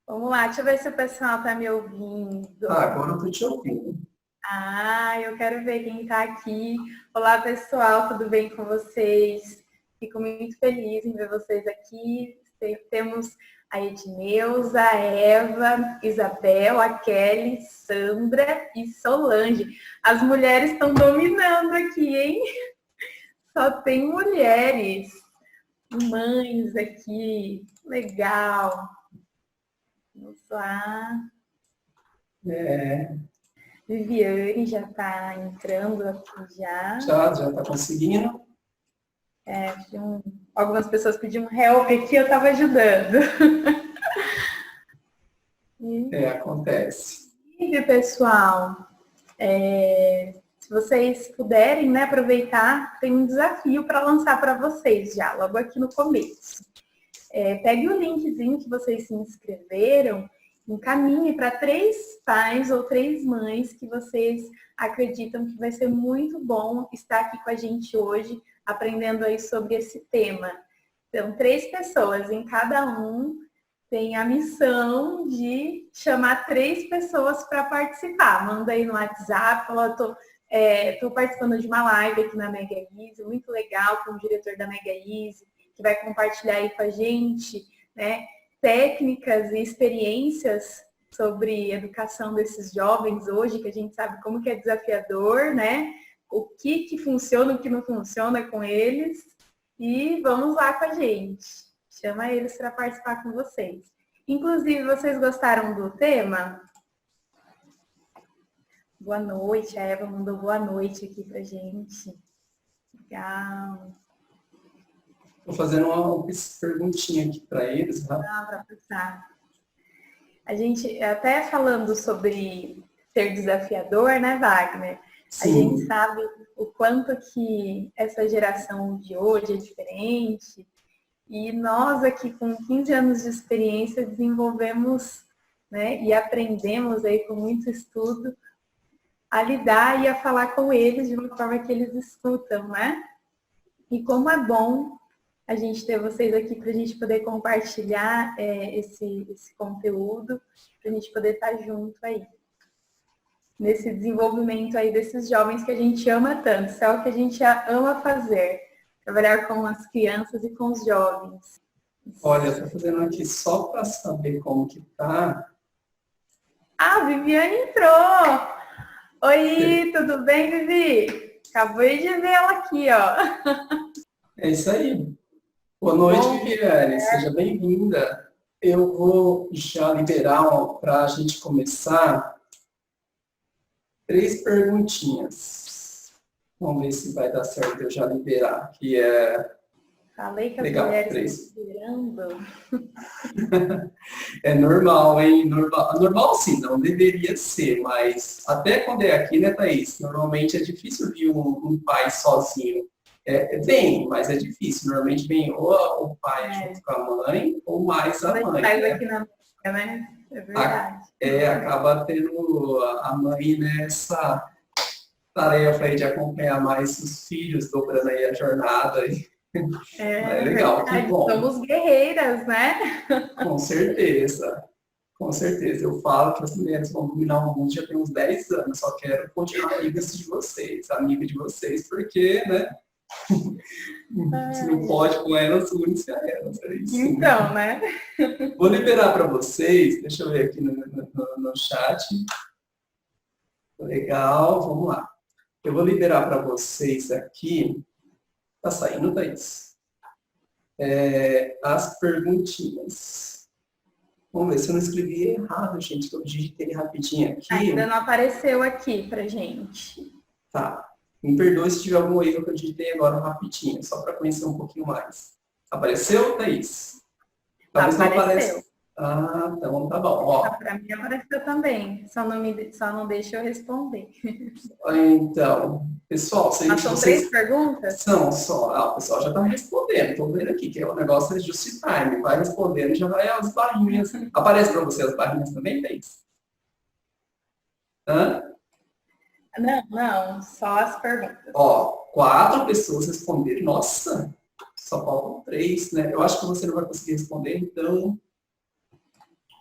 Vamos lá, deixa eu ver se o pessoal tá me ouvindo. Agora eu tô te ouvindo. Eu quero ver quem tá aqui. Olá, pessoal, tudo bem com vocês? Fico muito feliz em ver vocês aqui. Temos a Edneuza, a Eva, Isabel, a Kelly, Sandra e Solange. As mulheres estão dominando aqui, hein? Só tem mulheres. Mães aqui. Legal. Vamos lá. É, Viviane já está entrando aqui já. já tá conseguindo. Algumas pessoas pediam help aqui, eu estava ajudando. Acontece. E, pessoal, se vocês puderem, né, aproveitar, tem um desafio para lançar para vocês já, logo aqui no começo. Pegue o linkzinho que vocês se inscreveram, encaminhe para 3 pais ou 3 mães que vocês acreditam que vai ser muito bom estar aqui com a gente hoje, aprendendo aí sobre esse tema. Então, 3 pessoas em cada um tem a missão de chamar 3 pessoas para participar. Manda aí no WhatsApp, fala, tô participando de uma live aqui na Mega Easy, muito legal, com o diretor da Mega Easy, que vai compartilhar aí com a gente, né, técnicas e experiências sobre educação desses jovens hoje, que a gente sabe como que é desafiador, né? O que funciona, o que não funciona com eles. E vamos lá com a gente. Chama eles para participar com vocês. Inclusive, vocês gostaram do tema? Boa noite, a Eva mandou boa noite aqui pra gente. Legal. Estou fazendo uma perguntinha aqui para eles. Para pensar. A gente, até falando sobre ser desafiador, né, Wagner? Sim. A gente sabe o quanto que essa geração de hoje é diferente. E nós aqui com 15 anos de experiência desenvolvemos, né, e aprendemos aí com muito estudo a lidar e a falar com eles de uma forma que eles escutam, né? E como é bom a gente ter vocês aqui para a gente poder compartilhar esse conteúdo, para a gente poder estar junto aí, nesse desenvolvimento aí desses jovens que a gente ama tanto. Isso é o que a gente ama fazer, trabalhar com as crianças e com os jovens. Olha, eu tô fazendo aqui só para saber como que tá. A Viviane entrou! Oi, tudo bem, Vivi? Acabei de ver ela aqui, ó. É isso aí. Boa noite, Viviane. Seja bem-vinda. Eu vou já liberar para a gente começar 3 perguntinhas. Vamos ver se vai dar certo eu já liberar. Que é... Falei que as legal, mulheres estão esperando. É normal, hein? Normal sim, não deveria ser, mas até quando é aqui, né, Thaís? Normalmente é difícil vir um pai sozinho. Vem, mas é difícil. Normalmente vem ou o pai junto com a mãe, ou mais a mãe. Faz aqui na Mega, né? É verdade. Acaba tendo a mãe nessa tarefa aí de acompanhar mais os filhos, dobrando aí a jornada. É legal, que bom. Somos guerreiras, né? Com certeza. Com certeza. Eu falo que as mulheres vão dominar o mundo já tem uns 10 anos. Só quero continuar amigas de vocês, amiga de vocês, porque, né? Se não pode com elas, une-se a elas. É isso, então, né? Vou liberar para vocês. Deixa eu ver aqui no chat. Legal, vamos lá. Eu vou liberar para vocês aqui. Tá saindo, Thaís? As perguntinhas. Vamos ver se eu não escrevi errado, gente, que eu digitei rapidinho aqui. Ainda não apareceu aqui pra gente. Tá. Me perdoe se tiver algum erro que eu digitei agora rapidinho, só para conhecer um pouquinho mais. Apareceu, Thaís? Talvez não apareça. Ah, então tá bom. Para mim apareceu também, só não deixa eu responder. Então, pessoal, são 3 perguntas? São só. O pessoal já está respondendo. Estou vendo aqui que o negócio é just time. Vai respondendo, já vai as barrinhas. Aparece para você as barrinhas também, Thaís? Hã? Não, só as perguntas. 4 pessoas responderam. Nossa, só faltam 3, né? Eu acho que você não vai conseguir responder, então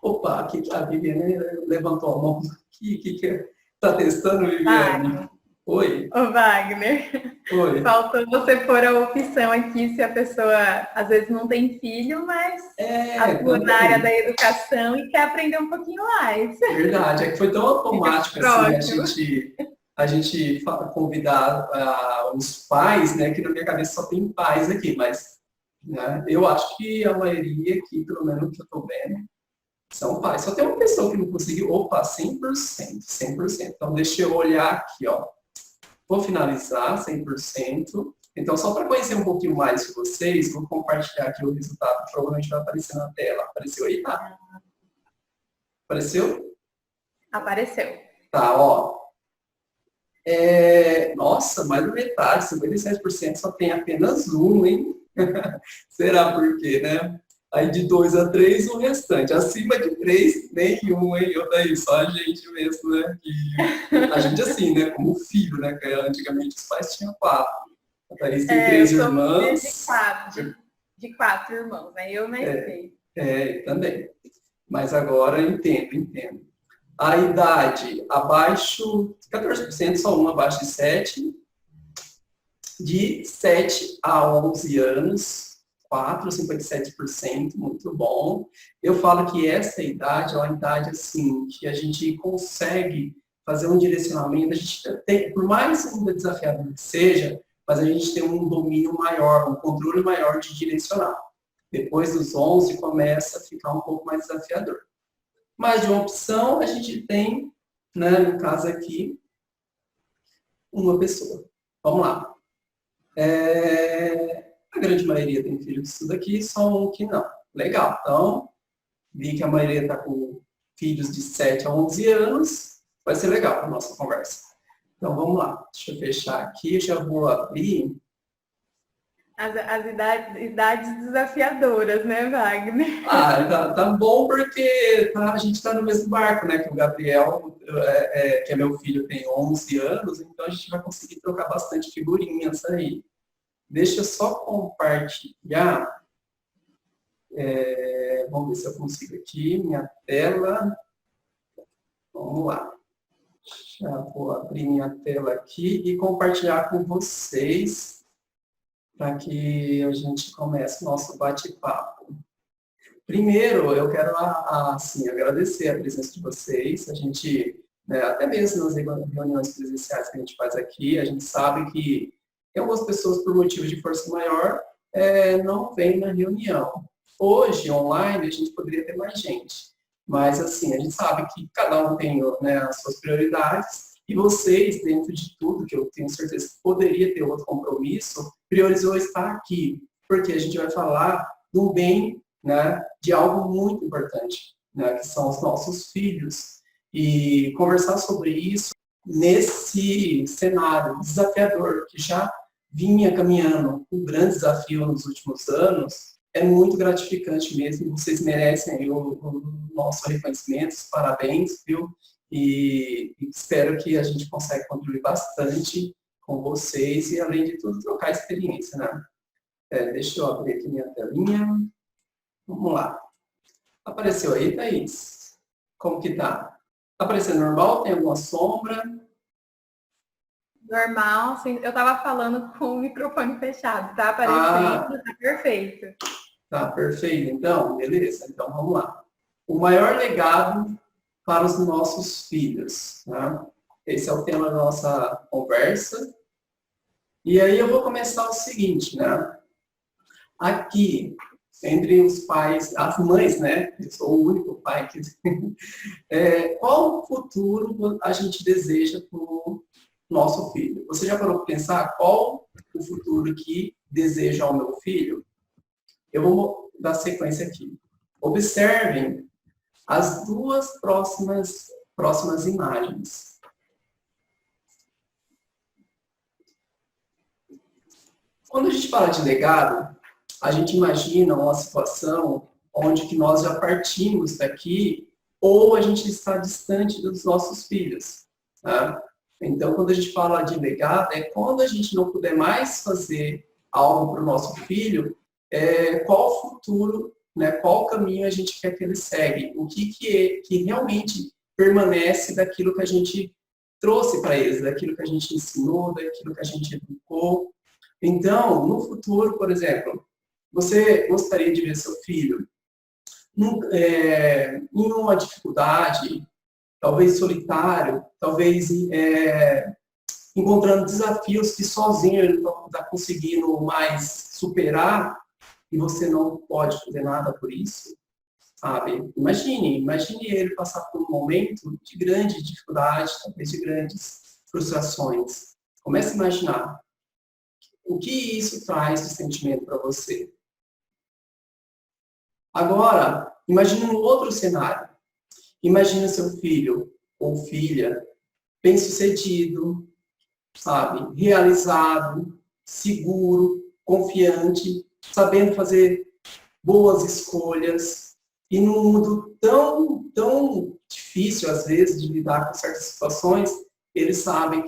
Opa, a Viviane levantou a mão aqui. Que tá testando, Viviane? Wagner. Oi, Ô, Wagner, oi. faltou você pôr a opção aqui se a pessoa às vezes não tem filho, mas atua na área da Também. educação e quer aprender um pouquinho mais. Verdade, é que foi tão Fica automático assim próximo. a gente convidar os pais, né, que na minha cabeça só tem pais aqui, mas né, eu acho que a maioria aqui, pelo menos que eu estou vendo, são pais. Só tem uma pessoa que não conseguiu, opa, 100%, 100%. Então deixa eu olhar aqui, ó. Vou finalizar 100%. Então, só para conhecer um pouquinho mais de vocês, vou compartilhar aqui o resultado, provavelmente vai aparecer na tela. Apareceu aí, tá? Apareceu? Apareceu. Tá, ó. Nossa, mais da metade, 57% só tem apenas um, hein? Será por quê, né? Aí de 2 a 3, o restante. Acima de 3, nenhum, hein? Eu daí, só a gente mesmo, né? A gente assim, né? Como filho, né? Que antigamente os pais tinham 4. A Thaís tem 3 Eu sou filha irmãs. de quatro irmãos, né? Eu mais três. Também. Mas agora entendo. A idade abaixo, 14%, só um abaixo de 7. De 7 a 11 anos, 4,57%, muito bom. Eu falo que essa idade é uma idade assim, que a gente consegue fazer um direcionamento, a gente tem, por mais ainda desafiador que seja, mas a gente tem um domínio maior, um controle maior de direcionar. Depois dos 11 começa a ficar um pouco mais desafiador. Mas de uma opção, a gente tem, né, no caso aqui, uma pessoa. Vamos lá. A grande maioria tem filho que estuda aqui, só um que não. Legal. Então, vi que a maioria está com filhos de 7 a 11 anos. Vai ser legal a nossa conversa. Então, vamos lá. Deixa eu fechar aqui. Já vou abrir. As idades desafiadoras, né, Wagner? Tá bom porque a gente está no mesmo barco, né? Que o Gabriel, que é meu filho, tem 11 anos, então a gente vai conseguir trocar bastante figurinhas aí. Deixa eu só compartilhar. Vamos ver se eu consigo aqui, minha tela. Vamos lá. Já vou abrir minha tela aqui e compartilhar com vocês para que a gente comece o nosso bate-papo. Primeiro, eu quero assim, agradecer a presença de vocês. A gente, né, até mesmo nas reuniões presenciais que a gente faz aqui, a gente sabe que tem algumas pessoas, por motivo de força maior, não vêm na reunião. Hoje, online, a gente poderia ter mais gente. Mas, assim, a gente sabe que cada um tem, né, as suas prioridades e vocês, dentro de tudo, que eu tenho certeza que poderia ter outro compromisso, priorizou estar aqui. Porque a gente vai falar do bem, né, de algo muito importante, né, que são os nossos filhos. E conversar sobre isso nesse cenário desafiador, que já vinha caminhando um grande desafio nos últimos anos, é muito gratificante mesmo. Vocês merecem o nosso reconhecimento, parabéns, viu? E espero que a gente consiga contribuir bastante com vocês e, além de tudo, trocar experiência, né? Deixa eu abrir aqui minha telinha. Vamos lá. Apareceu aí, Thaís? Como que tá? Aparecendo normal? Tem alguma sombra? Normal, sim. Eu tava falando com o microfone fechado, tá aparecendo, tá perfeito. Tá, perfeito. Então, beleza. Então, vamos lá. O maior legado para os nossos filhos, né? Esse é o tema da nossa conversa. E aí eu vou começar o seguinte, né? Aqui, entre os pais, as mães, né? Eu sou o único pai que... qual futuro a gente deseja para o nosso filho? Você já parou para pensar qual o futuro que deseja ao meu filho? Eu vou dar sequência aqui. Observem as duas próximas imagens. Quando a gente fala de legado, a gente imagina uma situação onde que nós já partimos daqui ou a gente está distante dos nossos filhos. Tá? Então, quando a gente fala de legado, é quando a gente não puder mais fazer algo para o nosso filho, qual o futuro né, qual caminho a gente quer que ele segue, o que realmente permanece daquilo que a gente trouxe para eles, daquilo que a gente ensinou, daquilo que a gente educou. Então, no futuro, por exemplo, você gostaria de ver seu filho em uma dificuldade, talvez solitário, talvez encontrando desafios que sozinho ele não está conseguindo mais superar e você não pode fazer nada por isso, sabe? Imagine ele passar por um momento de grande dificuldade, talvez de grandes frustrações. Comece a imaginar o que isso traz de sentimento para você. Agora, imagine um outro cenário. Imagine seu filho ou filha bem-sucedido, sabe? Realizado, seguro, confiante, sabendo fazer boas escolhas. E num mundo tão difícil, às vezes, de lidar com certas situações, eles sabem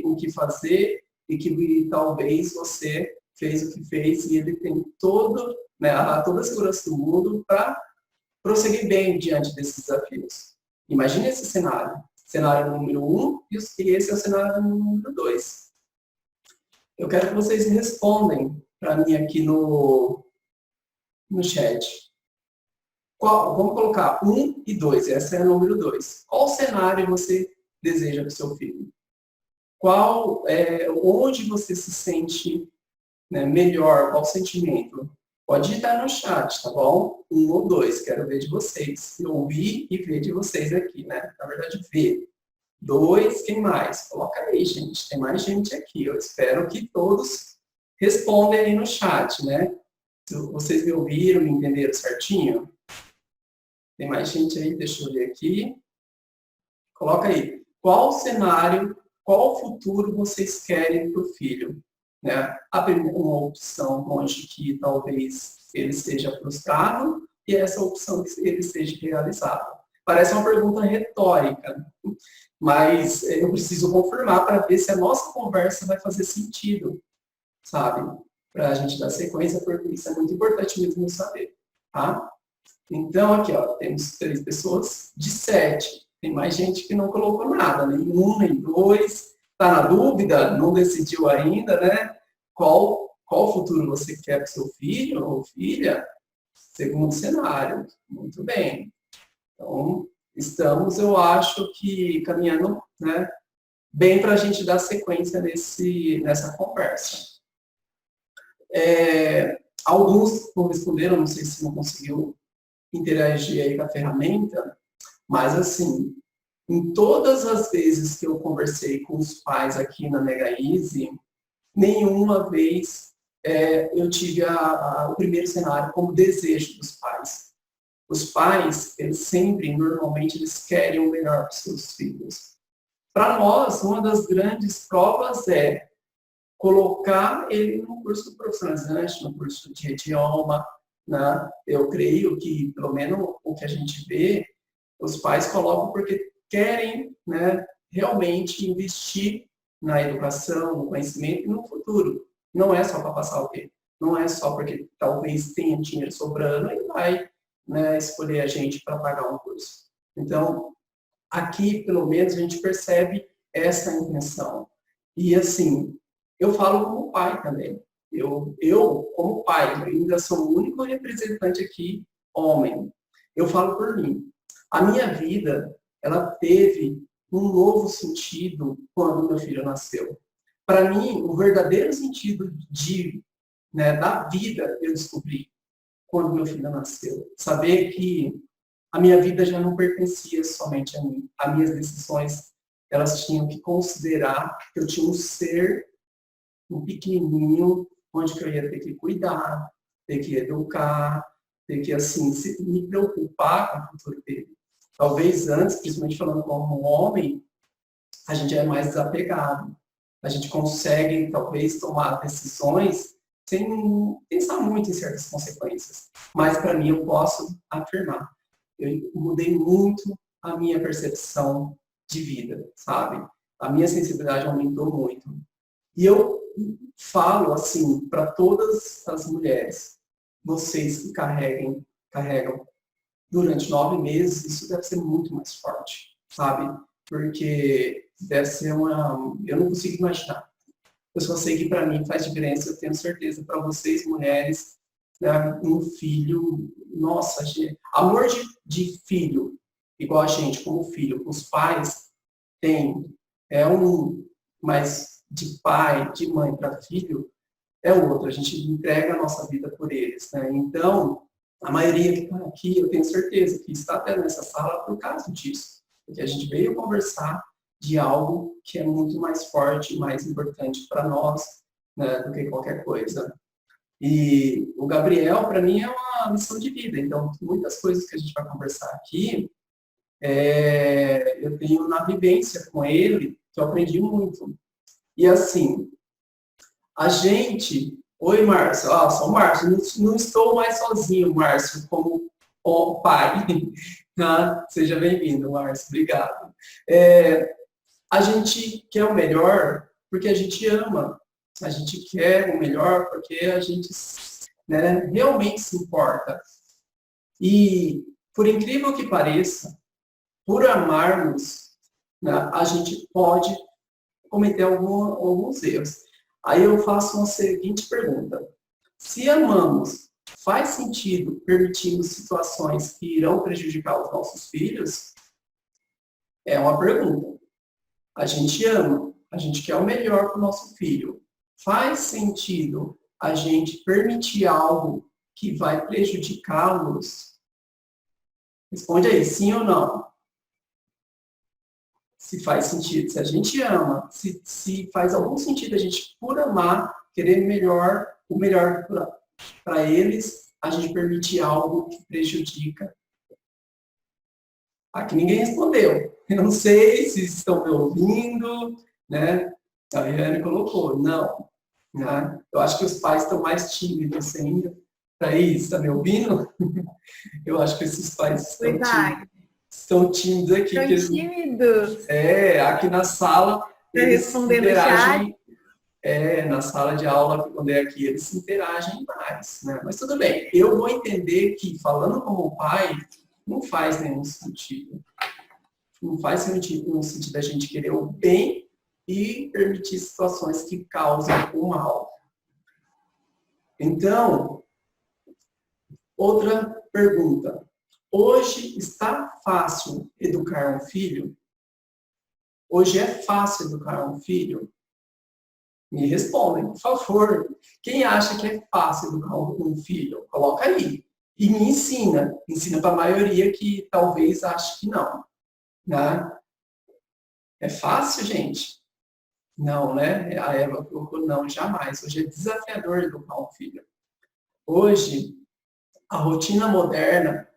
o que fazer e que talvez você fez o que fez e ele tem toda a segurança do mundo para prosseguir bem diante desses desafios. Imagine esse cenário. Cenário número 1 e esse é o cenário número 2. Eu quero que vocês respondem para mim aqui no chat. Vamos colocar 1 e 2, essa é a número 2. Qual cenário você deseja para o seu filho? Onde você se sente, né, melhor? Qual sentimento? Pode digitar no chat, tá bom? 1 ou 2, quero ver de vocês. Eu ouvir e ver de vocês aqui, né? Na verdade, ver. 2, quem mais? Coloca aí, gente. Tem mais gente aqui. Eu espero que todos respondam aí no chat, né? Se vocês me ouviram, me entenderam certinho? Tem mais gente aí? Deixa eu ver aqui. Coloca aí. Qual cenário, qual futuro vocês querem para o filho? Né? Uma opção onde que talvez ele seja frustrado e essa opção que ele seja realizado. Parece uma pergunta retórica, mas eu preciso confirmar para ver se a nossa conversa vai fazer sentido, sabe? Para a gente dar sequência, porque isso é muito importante mesmo saber, tá? Então, aqui, ó, temos 3 pessoas de 7. Tem mais gente que não colocou nada, nem 1, nem 2. Está na dúvida? Não decidiu ainda, né? Qual futuro você quer para o seu filho ou filha? Segundo cenário. Muito bem. Então, estamos, eu acho que caminhando, né, bem para a gente dar sequência nessa conversa. Alguns não responderam, não sei se não conseguiu interagir aí com a ferramenta, mas assim, em todas as vezes que eu conversei com os pais aqui na Mega Easy, nenhuma vez eu tive o primeiro cenário como desejo dos pais. Os pais, eles sempre, normalmente, eles querem o melhor para os seus filhos. Para nós, uma das grandes provas é colocar ele no curso profissionalizante, no curso de idioma, né? Eu creio que, pelo menos, o que a gente vê, os pais colocam porque querem, né, realmente investir na educação, no conhecimento e no futuro. Não é só para passar o tempo. Não é só porque talvez tenha dinheiro sobrando e vai, né, escolher a gente para pagar um curso. Então, aqui, pelo menos, a gente percebe essa intenção. E, assim, eu falo como pai também. Eu como pai, ainda sou o único representante aqui, homem. Eu falo por mim. A minha vida, ela teve um novo sentido quando meu filho nasceu. Para mim, o verdadeiro sentido da vida eu descobri quando meu filho nasceu. Saber que a minha vida já não pertencia somente a mim. As minhas decisões, elas tinham que considerar que eu tinha um ser, um pequenininho, onde que eu ia ter que cuidar, ter que educar, ter que, assim, me preocupar com o futuro dele. Talvez antes, principalmente falando como homem, a gente é mais desapegado. A gente consegue, talvez, tomar decisões sem pensar muito em certas consequências. Mas, para mim, eu posso afirmar. Eu mudei muito a minha percepção de vida, sabe? A minha sensibilidade aumentou muito. E eu falo, assim, para todas as mulheres, vocês que carreguem carregam durante 9 meses, isso deve ser muito mais forte, sabe? Porque deve ser eu não consigo imaginar. Eu só sei que para mim faz diferença, eu tenho certeza para vocês, mulheres, né, um filho, nossa, gente, amor de filho, igual a gente, como filho, os pais têm, mas de pai, de mãe para filho, é outro, a gente entrega a nossa vida por eles, né? Então, a maioria que está aqui, eu tenho certeza que está até nessa sala por causa disso, porque a gente veio conversar de algo que é muito mais forte, mais importante para nós, né, do que qualquer coisa. E o Gabriel, para mim, é uma missão de vida. Então, muitas coisas que a gente vai conversar aqui, eu tenho na vivência com ele, que eu aprendi muito. E assim, a gente... Oi, Márcio. Sou o Márcio. Não estou mais sozinho, Márcio, como o pai. Seja bem-vindo, Márcio. Obrigado. A gente quer o melhor porque a gente ama. A gente quer o melhor porque a gente, né, realmente se importa. E, por incrível que pareça, por amarmos, né, a gente pode cometer alguns erros. Aí eu faço uma seguinte pergunta. Se amamos, faz sentido permitirmos situações que irão prejudicar os nossos filhos? É uma pergunta. A gente ama, a gente quer o melhor para o nosso filho. Faz sentido a gente permitir algo que vai prejudicá-los? Responde aí, sim ou não? Se faz sentido, se a gente ama, se faz algum sentido a gente, por amar, querer o melhor para eles, a gente permitir algo que prejudica. Aqui ninguém respondeu. Eu não sei se estão me ouvindo, né? A Riane colocou, não. Né? Eu acho que os pais estão mais tímidos ainda. Thaís, está me ouvindo? Eu acho que esses pais estão tímidos aqui. Estão tímidos. Aqui na sala, eles interagem. Na sala de aula, quando é aqui, eles se interagem mais. Né? Mas tudo bem, eu vou entender que, falando como pai, não faz nenhum sentido. Não faz nenhum sentido a gente querer o bem e permitir situações que causam o mal. Então, outra pergunta. Hoje está fácil educar um filho? Hoje é fácil educar um filho? Me respondem, por favor. Quem acha que é fácil educar um filho? Coloca aí. E me ensina. Ensina para a maioria que talvez ache que não. Né? É fácil, gente? Não, né? A Eva colocou não, jamais. Hoje é desafiador educar um filho. Hoje, a rotina moderna,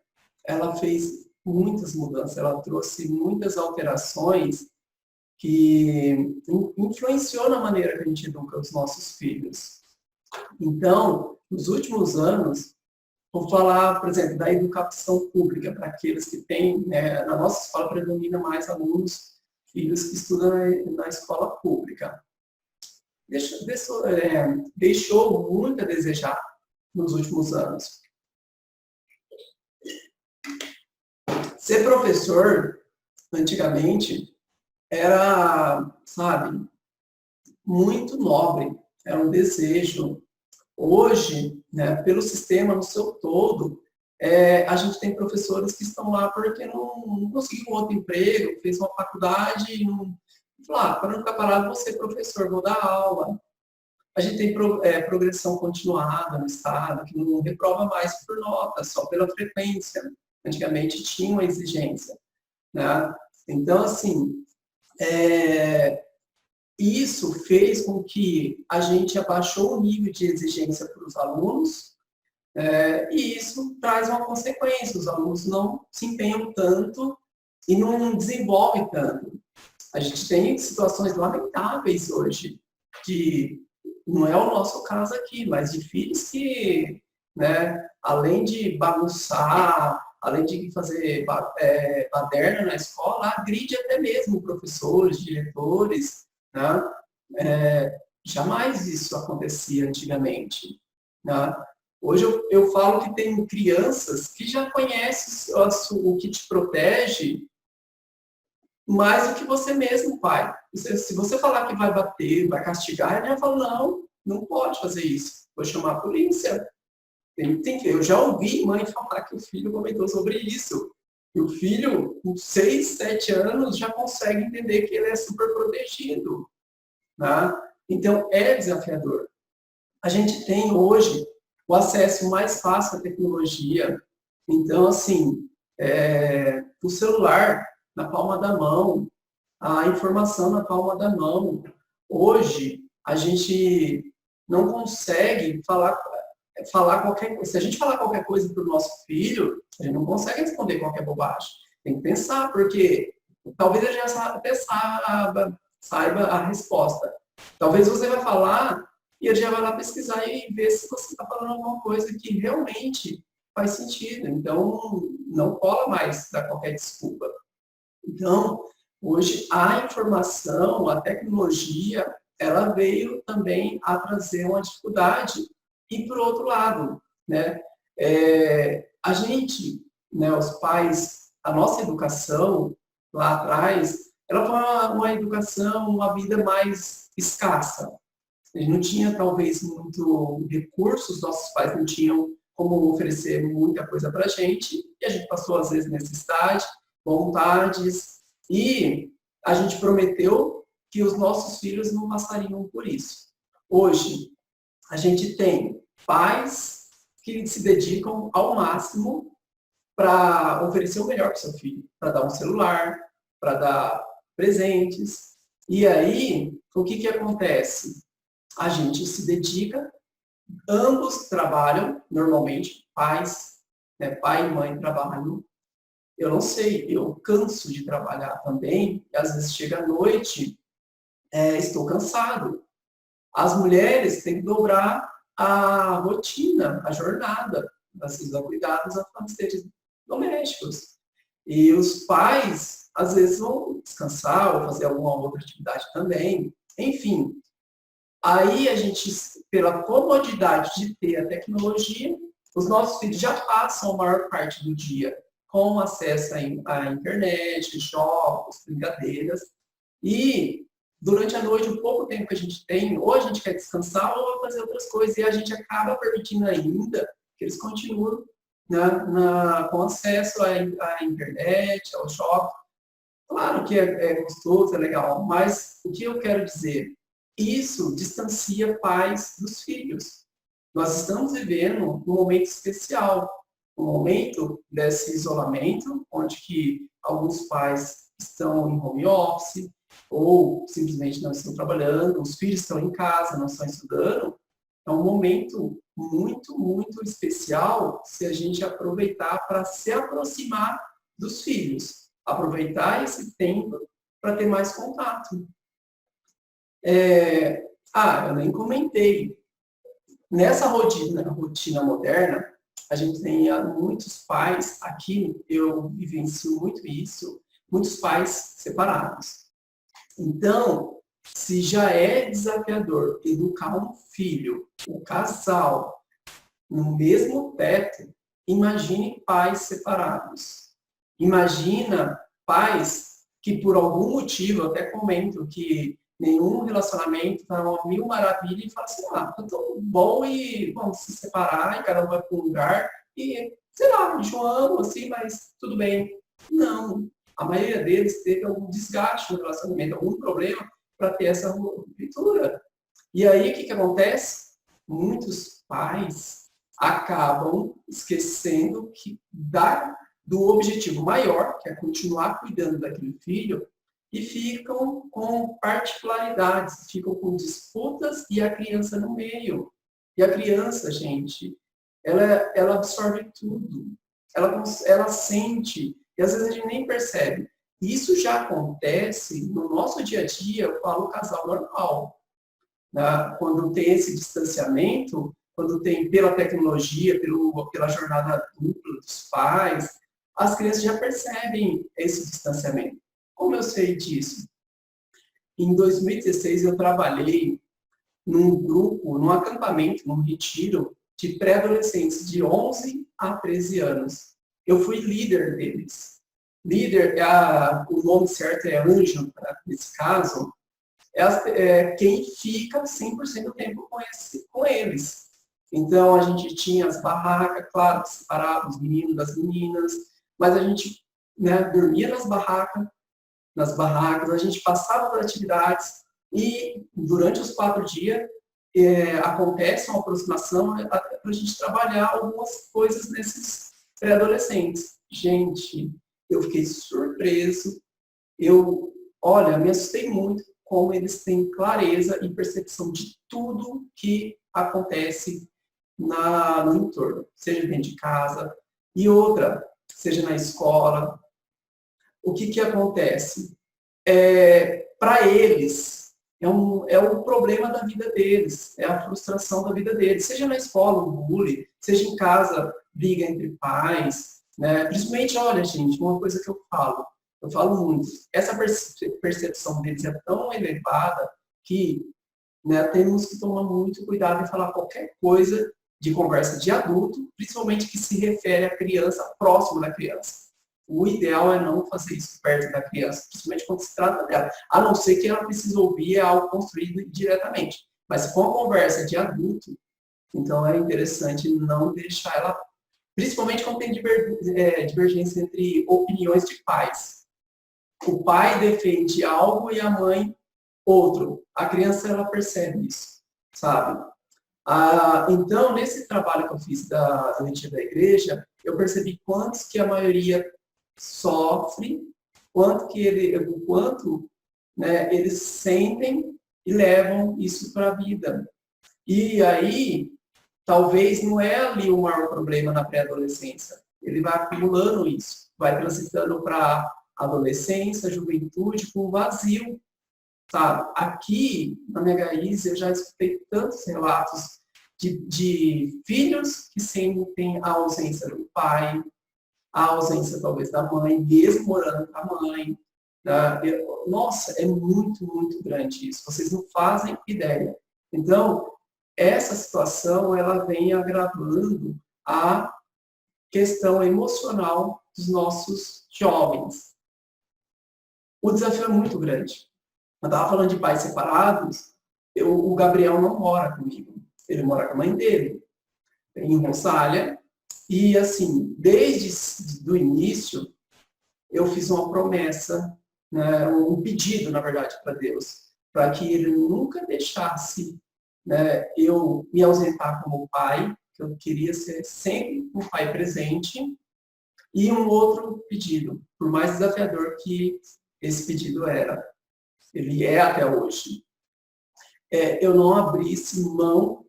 ela fez muitas mudanças, ela trouxe muitas alterações que influenciou na maneira que a gente educa os nossos filhos. Então, nos últimos anos, vou falar, por exemplo, da educação pública, para aqueles que têm, né, na nossa escola predomina mais alunos, filhos que estudam na escola pública. Deixou muito a desejar nos últimos anos. Ser professor, antigamente, era, sabe, muito nobre, era um desejo. Hoje, né, pelo sistema no seu todo, a gente tem professores que estão lá porque não conseguiu outro emprego, fez uma faculdade e não... para não ficar parado, vou ser professor, vou dar aula. A gente tem progressão continuada no Estado, que não reprova mais por nota, só pela frequência. Antigamente tinha uma exigência. Né? Então, assim, isso fez com que a gente abaixou o nível de exigência para os alunos, e isso traz uma consequência. Os alunos não se empenham tanto e não desenvolvem tanto. A gente tem situações lamentáveis hoje, que não é o nosso caso aqui, mas de filhos que, né, além de bagunçar, além de fazer baderna na escola, agride até mesmo professores, diretores. Né? Jamais isso acontecia antigamente. Né? Hoje eu falo que tem crianças que já conhecem o que te protege mais do que você mesmo, pai. Se você falar que vai bater, vai castigar, ele já fala, não, não pode fazer isso. Vou chamar a polícia. Eu já ouvi mãe falar que o filho comentou sobre isso. E o filho, com 6, 7 anos, já consegue entender que ele é super protegido. Né? Então, é desafiador. A gente tem hoje o acesso mais fácil à tecnologia. Então, assim, o celular na palma da mão, a informação na palma da mão. Hoje, a gente não consegue falar qualquer coisa. Se a gente falar qualquer coisa para o nosso filho, a gente não consegue responder qualquer bobagem. Tem que pensar, porque talvez ele já até saiba a resposta. Talvez você vai falar e ele já vai lá pesquisar e ver se você está falando alguma coisa que realmente faz sentido. Então, não cola mais dar qualquer desculpa. Então, hoje, a informação, a tecnologia, ela veio também a trazer uma dificuldade. E, por outro lado, né, a gente, né, os pais, a nossa educação lá atrás, ela foi uma educação, uma vida mais escassa. A gente não tinha, talvez, muito recursos, nossos pais não tinham como oferecer muita coisa para a gente, e a gente passou, às vezes, necessidade, vontades, e a gente prometeu que os nossos filhos não passariam por isso. Hoje, a gente tem pais que se dedicam ao máximo para oferecer o melhor para o seu filho, para dar um celular, para dar presentes. E aí, o que acontece? A gente se dedica, ambos trabalham, normalmente, pais, né, pai e mãe trabalham. Eu não sei, eu canso de trabalhar também, e às vezes chega à noite, estou cansado. As mulheres têm que dobrar a rotina, a jornada, assim, dar cuidados aos afazeres domésticos. E os pais, às vezes, vão descansar ou fazer alguma outra atividade também. Enfim, aí a gente, pela comodidade de ter a tecnologia, os nossos filhos já passam a maior parte do dia com acesso à internet, jogos, brincadeiras. E durante a noite, o pouco tempo que a gente tem, ou a gente quer descansar ou fazer outras coisas, e a gente acaba permitindo ainda que eles continuem com acesso à internet, ao shopping. Claro que é gostoso, é legal, mas o que eu quero dizer? Isso distancia pais dos filhos. Nós estamos vivendo um momento especial, um momento desse isolamento, onde que alguns pais estão em home office, ou simplesmente não estão trabalhando, os filhos estão em casa, não estão estudando. É um momento muito, muito especial se a gente aproveitar para se aproximar dos filhos. Aproveitar esse tempo para ter mais contato. Eu nem comentei. Nessa rotina moderna, a gente tem muitos pais, aqui eu vivencio muito isso, muitos pais separados. Então, se já é desafiador educar um filho, um casal, no mesmo teto, imagine pais separados. Imagina pais que, por algum motivo, eu até comento que nenhum relacionamento está uma mil maravilha e fala assim, tá tão bom e vamos se separar e cada um vai para um lugar e, sei lá, enjoamos assim, mas tudo bem. Não. A maioria deles teve algum desgaste no relacionamento, algum problema para ter essa ruptura. E aí, o que acontece? Muitos pais acabam esquecendo do objetivo maior, que é continuar cuidando daquele filho, e ficam com particularidades, ficam com disputas e a criança no meio. E a criança, gente, ela absorve tudo. Ela sente, e às vezes a gente nem percebe. Isso já acontece no nosso dia a dia, eu falo casal normal. Né? Quando tem esse distanciamento, quando tem pela tecnologia, pela jornada dupla dos pais, as crianças já percebem esse distanciamento. Como eu sei disso? Em 2016, eu trabalhei num grupo, num acampamento, num retiro de pré-adolescentes de 11 a 13 anos. Eu fui líder deles. Líder, o nome certo é anjo, nesse caso, quem fica 100% do tempo com eles. Então, a gente tinha as barracas, claro, separava os meninos das meninas, mas a gente, né, dormia nas barracas, a gente passava as atividades e durante os 4 dias acontece uma aproximação para a gente trabalhar algumas coisas nesses pré-adolescentes. Gente, eu fiquei surpreso, olha, me assustei muito como eles têm clareza e percepção de tudo que acontece no entorno, seja dentro de casa e outra, seja na escola. O que acontece? Para eles, é um problema da vida deles, é a frustração da vida deles, seja na escola, um bullying, seja em casa, briga entre pais, né? Principalmente, olha, gente, uma coisa que eu falo muito, essa percepção deles é tão elevada que, né, temos que tomar muito cuidado em falar qualquer coisa de conversa de adulto, principalmente que se refere à criança, próximo da criança. O ideal é não fazer isso perto da criança, principalmente quando se trata dela. A não ser que ela precise ouvir algo construído diretamente. Mas se for uma conversa de adulto, então é interessante não deixar ela, principalmente quando tem divergência entre opiniões de pais. O pai defende algo e a mãe outro. A criança, ela percebe isso, sabe? Então, nesse trabalho que eu fiz da leitura da igreja, eu percebi quantos que a maioria sofre, o quanto, né, eles sentem e levam isso para a vida. E aí, talvez não é ali o maior problema na pré-adolescência. Ele vai acumulando isso, vai transitando para adolescência, juventude, com vazio. Sabe? Aqui, na Megaís, eu já escutei tantos relatos de filhos que sentem a ausência do pai, a ausência talvez da mãe, mesmo morando com a mãe. Nossa, é muito, muito grande isso. Vocês não fazem ideia. Então, essa situação, ela vem agravando a questão emocional dos nossos jovens. O desafio é muito grande. Eu estava falando de pais separados, o Gabriel não mora comigo. Ele mora com a mãe dele, em Rosália. E, assim, desde o início, eu fiz uma promessa, né, um pedido, na verdade, para Deus, para que Ele nunca deixasse, né, eu me ausentar como pai, que eu queria ser sempre um pai presente. E um outro pedido, por mais desafiador que esse pedido era, ele é até hoje, eu não abrisse mão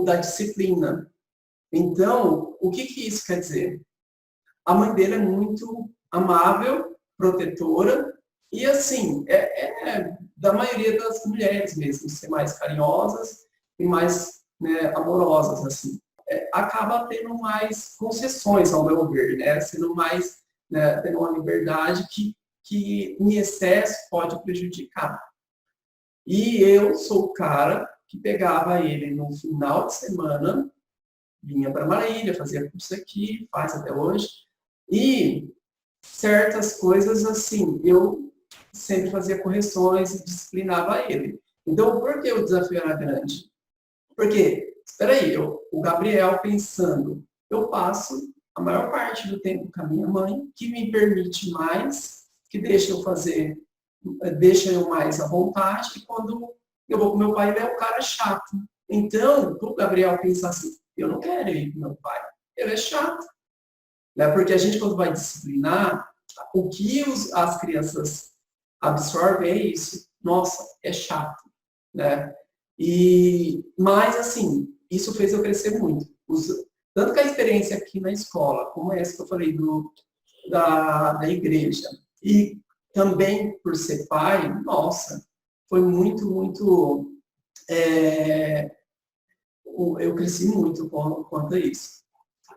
da disciplina. Então, o que isso quer dizer? A mãe dele é muito amável, protetora, e assim, da maioria das mulheres mesmo, ser mais carinhosas e mais, né, amorosas, assim. Acaba tendo mais concessões, ao meu ver, né? Sendo mais, né, tendo uma liberdade que em excesso pode prejudicar. E eu sou o cara que pegava ele no final de semana, vinha para Marília, fazia curso aqui, faz até hoje, e certas coisas, assim, eu sempre fazia correções e disciplinava ele. Então, por que o desafio era grande? Porque, espera aí, o Gabriel pensando, eu passo a maior parte do tempo com a minha mãe, que me permite mais, que deixa eu mais à vontade, e quando eu vou com meu pai, ele é um cara chato. Então, o Gabriel pensa assim, eu não quero ir com meu pai, ele é chato. Né? Porque a gente, quando vai disciplinar, o que as crianças absorvem é isso. Nossa, é chato. Né? Mas, assim, isso fez eu crescer muito. Tanto que a experiência aqui na escola, como essa que eu falei da igreja, e também por ser pai, nossa, foi muito, muito... eu cresci muito quanto a isso.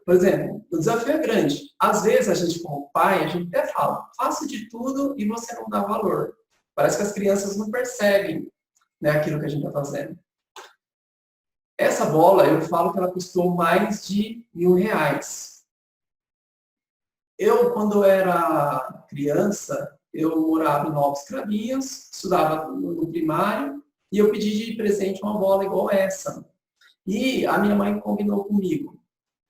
Por exemplo, o desafio é grande. Às vezes, a gente, como pai, a gente até fala, faça de tudo e você não dá valor. Parece que as crianças não percebem, né, aquilo que a gente está fazendo. Essa bola, eu falo que ela custou mais de R$ 1.000. Quando eu era criança, eu morava em Novos Cravinhos, estudava no primário, e eu pedi de presente uma bola igual essa. E a minha mãe combinou comigo.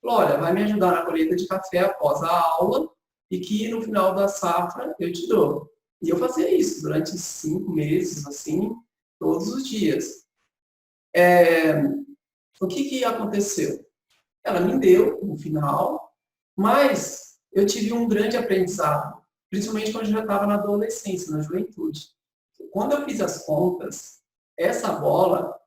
Falou, olha, vai me ajudar na colheita de café após a aula, e que no final da safra eu te dou. E eu fazia isso durante 5 meses, assim, todos os dias. O que aconteceu? Ela me deu no final, mas eu tive um grande aprendizado, principalmente quando eu já estava na adolescência, na juventude. Quando eu fiz as contas, essa bola,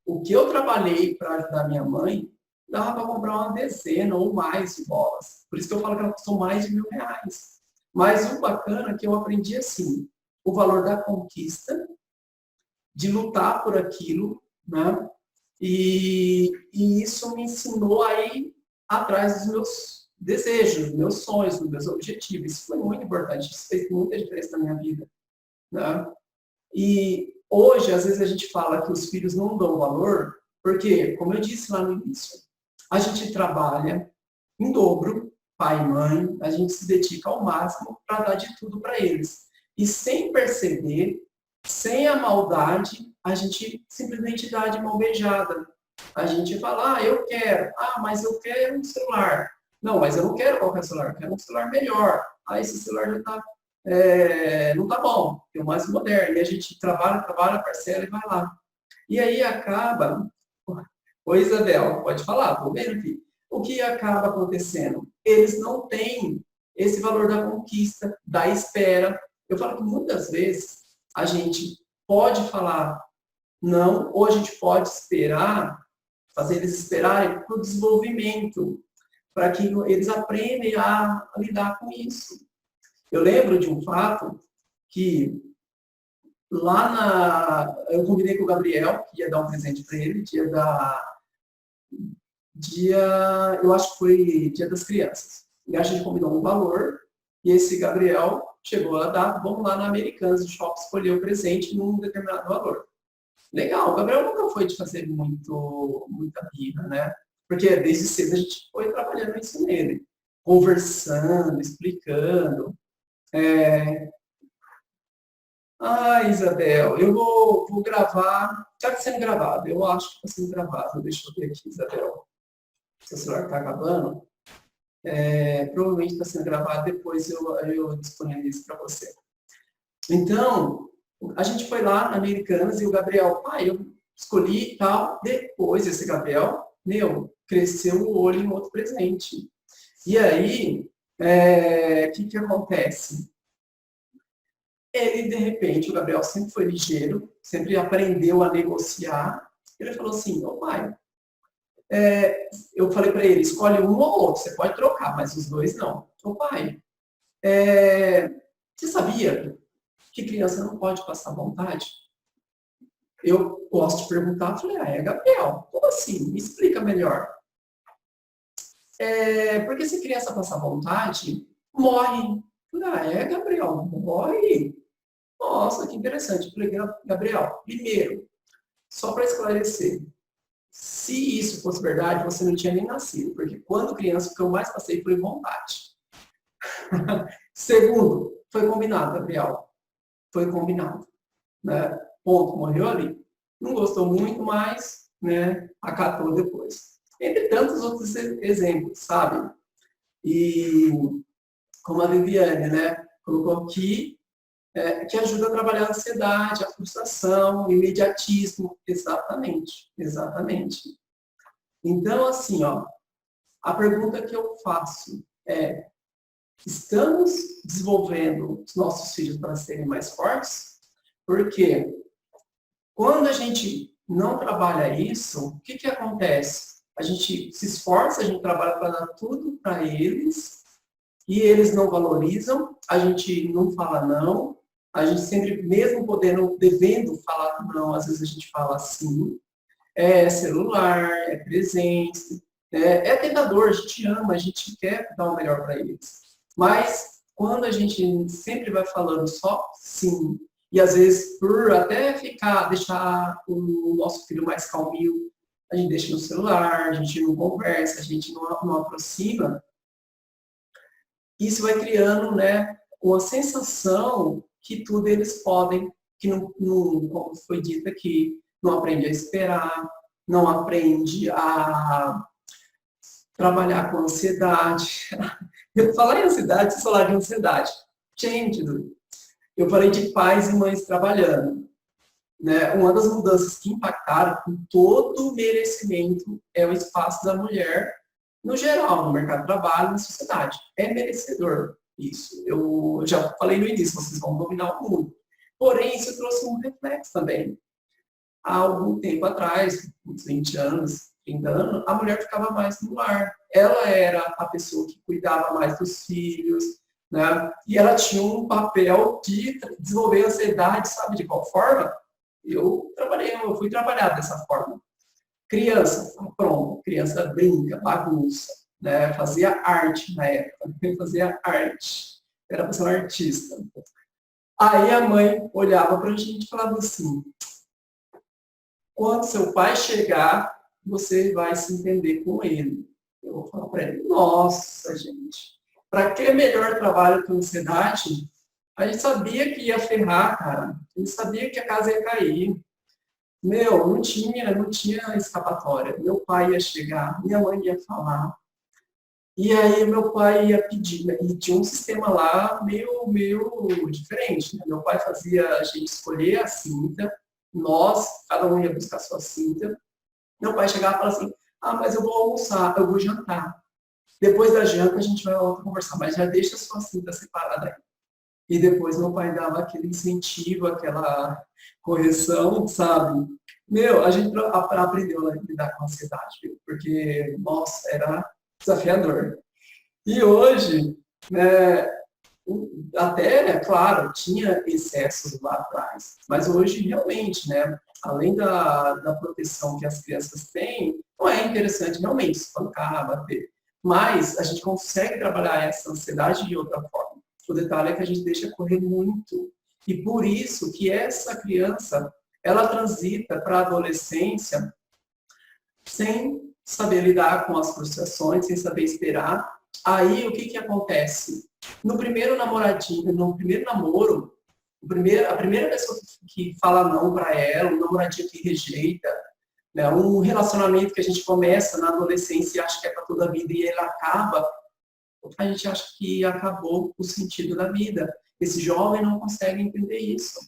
o que eu trabalhei para ajudar minha mãe, dava para comprar uma dezena ou mais de bolas. Por isso que eu falo que ela custou mais de R$ 1.000. Mas o bacana é que eu aprendi assim, o valor da conquista, de lutar por aquilo, né? E isso me ensinou a ir atrás dos meus desejos, dos meus sonhos, dos meus objetivos. Isso foi muito importante, isso fez muita diferença na minha vida, né? E hoje, às vezes, a gente fala que os filhos não dão valor, porque, como eu disse lá no início, a gente trabalha em dobro, pai e mãe, a gente se dedica ao máximo para dar de tudo para eles. E sem perceber, sem a maldade, a gente simplesmente dá de mão beijada. A gente fala, eu quero. Mas eu quero um celular. Não, mas eu não quero qualquer celular, eu quero um celular melhor. Esse celular já está não tá bom, tem o mais moderno. E a gente trabalha, parcela e vai lá. E aí acaba... Oi, Isabel, pode falar, estou vendo aqui. O que acaba acontecendo? Eles não têm esse valor da conquista, da espera. Eu falo que muitas vezes a gente pode falar não, ou a gente pode esperar, fazer eles esperarem para o desenvolvimento, para que eles aprendam a lidar com isso. Eu lembro de um fato que eu combinei com o Gabriel, que ia dar um presente para ele, eu acho que foi Dia das Crianças. E a gente combinou um valor, e esse Gabriel chegou a dar, vamos lá na Americanas, o shopping escolher o presente num determinado valor. Legal, o Gabriel nunca foi de fazer muita birra, né? Porque desde cedo a gente foi trabalhando isso nele, conversando, explicando. Isabel, eu vou gravar. Está sendo gravado, eu acho que está sendo gravado. Deixa eu ver aqui, Isabel. Seu celular está acabando. Provavelmente está sendo gravado, depois eu disponibilizo para você. Então, a gente foi lá na Americanas e o Gabriel, eu escolhi e tal. Depois, esse Gabriel, cresceu o olho em outro presente. E aí, o que acontece? Ele, de repente, o Gabriel sempre foi ligeiro, sempre aprendeu a negociar. Ele falou assim, pai, eu falei para ele, escolhe um ou outro, você pode trocar, mas os dois não. Pai, você sabia que criança não pode passar vontade? Eu gosto de perguntar, falei, Gabriel, como assim? Me explica melhor. Porque se criança passar vontade, morre. Falei, Gabriel, morre? Nossa, que interessante. Falei, Gabriel, primeiro, só para esclarecer, se isso fosse verdade, você não tinha nem nascido, porque quando criança, o que eu mais passei foi vontade. Segundo, foi combinado, Gabriel. Foi combinado. Né? Ponto, morreu ali. Não gostou muito, mas acatou depois. Entre tantos outros exemplos, sabe? E como a Viviane, colocou aqui, que ajuda a trabalhar a ansiedade, a frustração, o imediatismo. Exatamente, exatamente. Então, assim, a pergunta que eu faço é, estamos desenvolvendo os nossos filhos para serem mais fortes? Porque quando a gente não trabalha isso, o que acontece? A gente se esforça, a gente trabalha para dar tudo para eles, e eles não valorizam, a gente não fala não, a gente sempre, mesmo devendo falar não, às vezes a gente fala sim, celular, presente, é tentador, a gente ama, a gente quer dar o melhor para eles. Mas quando a gente sempre vai falando só sim, e às vezes por até deixar o nosso filho mais calminho, a gente deixa no celular, a gente não conversa, a gente não aproxima. Isso vai criando, né, uma sensação que tudo eles podem, que não, como foi dito aqui, não aprende a esperar, não aprende a trabalhar com ansiedade. Eu falei em ansiedade, você falar de ansiedade. Gente, eu falei de pais e mães trabalhando. Né? Uma das mudanças que impactaram com todo o merecimento é o espaço da mulher, no geral, no mercado de trabalho, na sociedade. É merecedor isso. Eu já falei no início, vocês vão dominar o mundo. Porém, isso trouxe um reflexo também. Há algum tempo atrás, uns 20 anos, 30 anos, a mulher ficava mais no lar. Ela era a pessoa que cuidava mais dos filhos, né? E ela tinha um papel de desenvolver a ansiedade, sabe de qual forma? Eu fui trabalhar dessa forma. Criança, pronto, criança brinca, bagunça, né? Fazia arte na época, fazia arte, era para ser um artista. Aí a mãe olhava para a gente e falava assim, quando seu pai chegar, você vai se entender com ele. Eu vou falar para ele, nossa, gente, para que melhor trabalho com ansiedade? A gente sabia que ia ferrar, cara. A gente sabia que a casa ia cair. Meu, não tinha escapatória. Meu pai ia chegar, minha mãe ia falar. E aí meu pai ia pedir, né? E tinha um sistema lá meio diferente. Né? Meu pai fazia a gente escolher a cinta, cada um ia buscar a sua cinta. Meu pai chegava e falava assim, mas eu vou almoçar, eu vou jantar. Depois da janta a gente vai conversar, mas já deixa a sua cinta separada aí. E depois meu pai dava aquele incentivo, aquela correção, sabe? Meu, a gente aprendeu a lidar com a ansiedade, viu? Porque, nossa, era desafiador. E hoje, né, até, claro, tinha excessos lá atrás, mas hoje realmente, né, além da proteção que as crianças têm, não é interessante realmente espancar, bater, mas a gente consegue trabalhar essa ansiedade de outra forma. O detalhe é que a gente deixa correr muito. E por isso que essa criança, ela transita para a adolescência sem saber lidar com as frustrações, sem saber esperar. Aí, o que acontece? No primeiro namoradinho, no primeiro namoro, a primeira pessoa que fala não para ela, o namoradinho que rejeita, né, um relacionamento que a gente começa na adolescência e acha que é para toda a vida e ele acaba, a gente acha que acabou o sentido da vida. Esse jovem não consegue entender isso.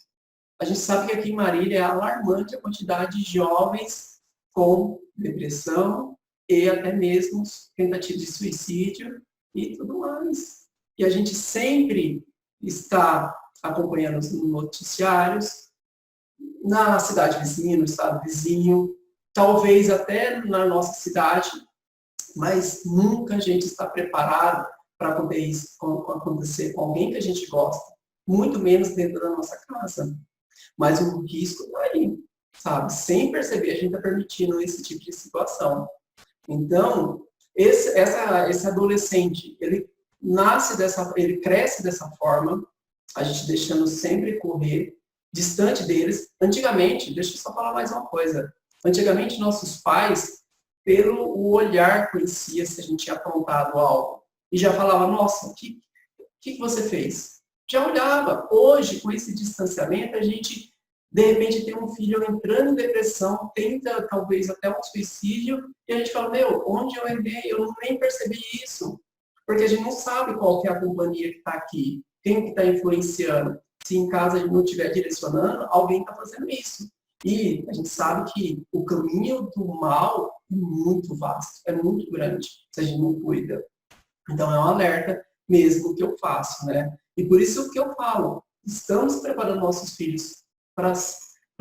A gente sabe que aqui em Marília é alarmante a quantidade de jovens com depressão e até mesmo tentativa de suicídio e tudo mais. E a gente sempre está acompanhando os noticiários na cidade vizinha, no estado vizinho, talvez até na nossa cidade, mas nunca a gente está preparado para poder isso acontecer com alguém que a gente gosta, muito menos dentro da nossa casa. Mas o risco está aí, sabe? Sem perceber, a gente está permitindo esse tipo de situação. Então, esse adolescente, ele ele cresce dessa forma, a gente deixando sempre correr, distante deles. Antigamente, deixa eu só falar mais uma coisa, antigamente nossos pais, pelo olhar, conhecia se a gente tinha aprontado algo, e já falava, nossa, o que você fez? Já olhava. Hoje, com esse distanciamento, a gente, de repente, tem um filho entrando em depressão, tenta, talvez, até um suicídio, e a gente fala, meu, onde eu errei? Eu nem percebi isso. Porque a gente não sabe qual que é a companhia que está aqui, quem que está influenciando. Se em casa a gente não estiver direcionando, alguém está fazendo isso. E a gente sabe que o caminho do mal é muito vasto, é muito grande, se a gente não cuida. Então, é um alerta mesmo que eu faço, né? E por isso que eu falo, estamos preparando nossos filhos para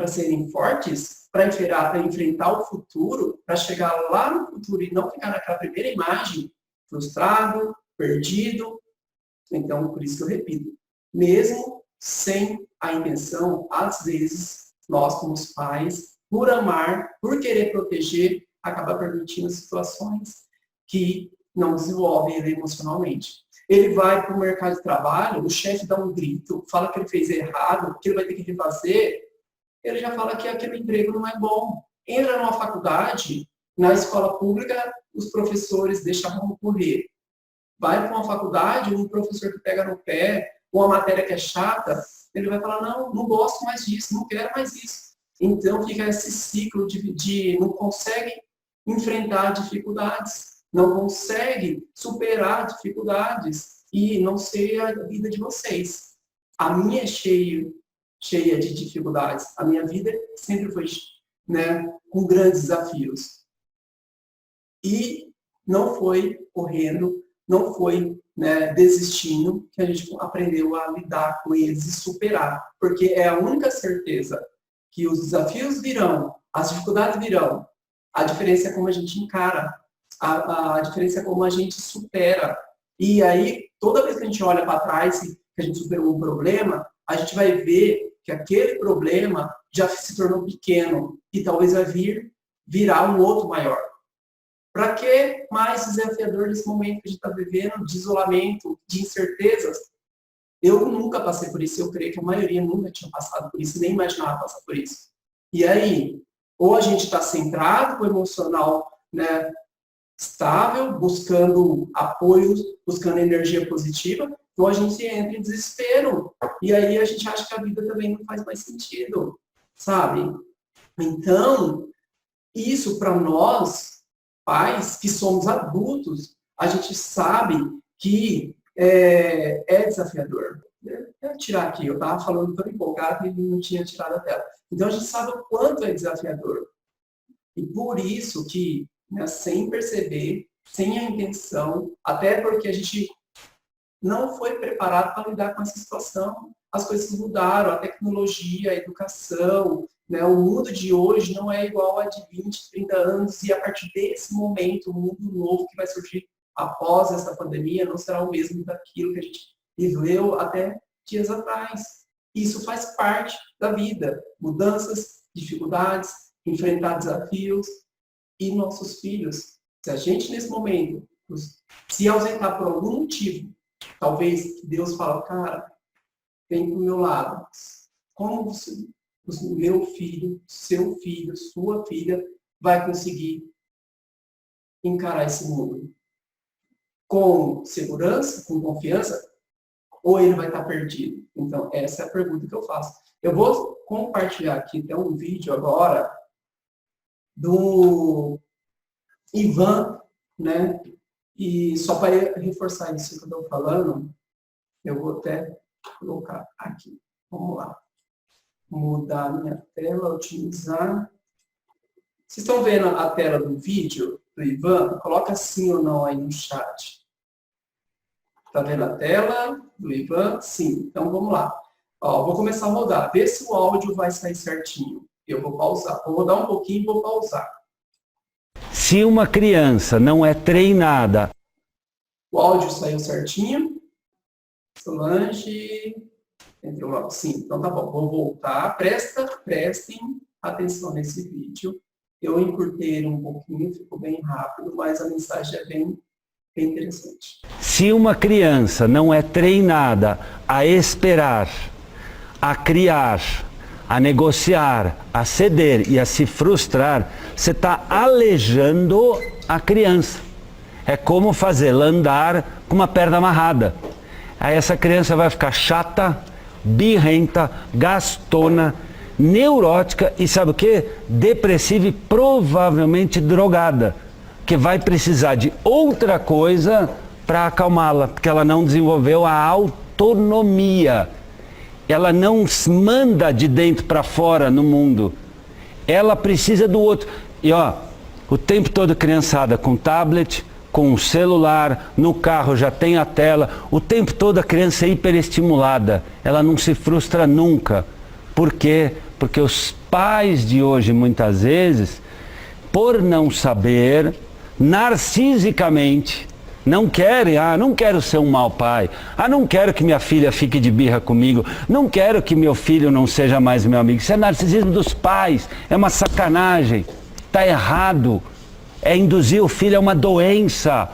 serem fortes, para enfrentar o futuro, para chegar lá no futuro e não ficar naquela primeira imagem, frustrado, perdido. Então, por isso que eu repito, mesmo sem a intenção, às vezes, nós como os pais, por amar, por querer proteger, acaba permitindo situações que não desenvolvem ele emocionalmente. Ele vai para o mercado de trabalho, o chefe dá um grito, fala que ele fez errado, que ele vai ter que refazer, ele já fala que aquele emprego não é bom. Entra numa faculdade, Na escola pública, os professores deixavam correr. Vai para uma faculdade, um professor que pega no pé, uma matéria que é chata, ele vai falar, não gosto mais disso, não quero mais isso. Então fica esse ciclo de não consegue enfrentar dificuldades, não consegue superar dificuldades, e não sei a vida de vocês. A minha é cheia de dificuldades, a minha vida sempre foi, né, com grandes desafios. E não foi correndo, não foi, né, desistindo, que a gente aprendeu a lidar com eles e superar. Porque é a única certeza que os desafios virão, as dificuldades virão. A diferença é como a gente encara, a diferença é como a gente supera. E aí, toda vez que a gente olha para trás, que a gente superou um problema, a gente vai ver que aquele problema já se tornou pequeno e talvez vai virar um outro maior. Para que mais desafiador nesse momento que a gente está vivendo, de isolamento, de incertezas? Eu nunca passei por isso, eu creio que a maioria nunca tinha passado por isso, nem imaginava passar por isso. E aí, ou a gente está centrado com o emocional, né, estável, buscando apoios, buscando energia positiva, ou a gente entra em desespero. E aí a gente acha que a vida também não faz mais sentido, sabe? Então, isso para nós, pais que somos adultos, a gente sabe que é desafiador. Eu vou tirar aqui, eu estava falando tão empolgado que não tinha tirado a tela. Então a gente sabe o quanto é desafiador. E por isso que, né, sem perceber, sem a intenção, até porque a gente não foi preparado para lidar com essa situação. As coisas mudaram, a tecnologia, a educação, né, o mundo de hoje não é igual a de 20, 30 anos, e a partir desse momento, o mundo novo que vai surgir após essa pandemia não será o mesmo daquilo que a gente viveu até dias atrás. Isso faz parte da vida. Mudanças, dificuldades, enfrentar desafios. E nossos filhos, se a gente nesse momento se ausentar por algum motivo, talvez Deus fala, cara, vem pro meu lado. Como o meu filho, seu filho, sua filha vai conseguir encarar esse mundo? Com segurança, com confiança, ou ele vai estar perdido? Então, essa é a pergunta que eu faço. Eu vou compartilhar aqui até um vídeo agora do Ivan, né? E só para reforçar isso que eu estou falando, eu vou até colocar aqui. Vamos lá. Mudar a minha tela, otimizar. Vocês estão vendo a tela do vídeo do Ivan? Coloca sim ou não aí no chat. Está vendo a tela do Ivan? Sim. Então vamos lá. Ó, vou começar a rodar. Vê se o áudio vai sair certinho. Eu vou pausar. Vou rodar um pouquinho e vou pausar. Se uma criança não é treinada... O áudio saiu certinho. Solange... Entrou logo. Sim, então tá bom. Vou voltar. Prestem atenção nesse vídeo. Eu encurtei ele um pouquinho, ficou bem rápido, mas a mensagem é bem interessante. Se uma criança não é treinada a esperar, a criar, a negociar, a ceder e a se frustrar, você está aleijando a criança. É como fazê-la andar com uma perna amarrada. Aí essa criança vai ficar chata, birrenta, gastona, neurótica e sabe o que? Depressiva e provavelmente drogada, que vai precisar de outra coisa para acalmá-la, porque ela não desenvolveu a autonomia. Ela não manda de dentro para fora no mundo. Ela precisa do outro. E ó, o tempo todo criançada com tablet, com celular, no carro já tem a tela. O tempo todo a criança é hiperestimulada. Ela não se frustra nunca. Por quê? Porque os pais de hoje, muitas vezes, por não saber, narcisicamente, não querem, não quero ser um mau pai, não quero que minha filha fique de birra comigo, não quero que meu filho não seja mais meu amigo. Isso é narcisismo dos pais, é uma sacanagem, está errado, é induzir o filho a uma doença,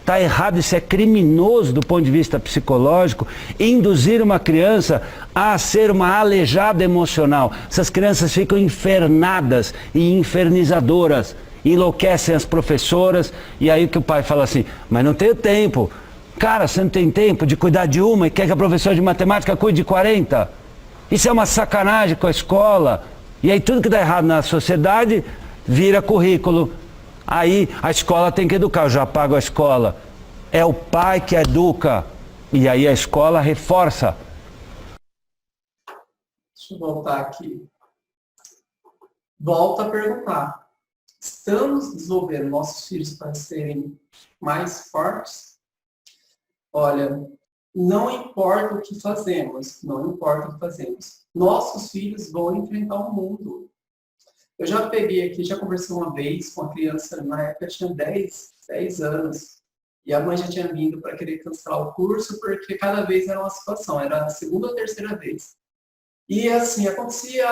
está errado, isso é criminoso do ponto de vista psicológico, induzir uma criança a ser uma aleijada emocional. Essas crianças ficam infernadas e infernizadoras enlouquecem as professoras, e aí que o pai fala assim, mas não tenho tempo. Cara, você não tem tempo de cuidar de uma e quer que a professora de matemática cuide de 40? Isso é uma sacanagem com a escola. E aí tudo que dá errado na sociedade vira currículo. Aí a escola tem que educar, eu já pago a escola. É o pai que educa. E aí a escola reforça. Deixa eu voltar aqui. Volto a perguntar. Estamos desenvolvendo nossos filhos para serem mais fortes? Olha, não importa o que fazemos, não importa o que fazemos. Nossos filhos vão enfrentar o mundo. Eu já peguei aqui, já conversei uma vez com uma criança, na época tinha 10 anos, e a mãe já tinha vindo para querer cancelar o curso, porque cada vez era uma situação, era a segunda ou terceira vez. E assim, acontecia,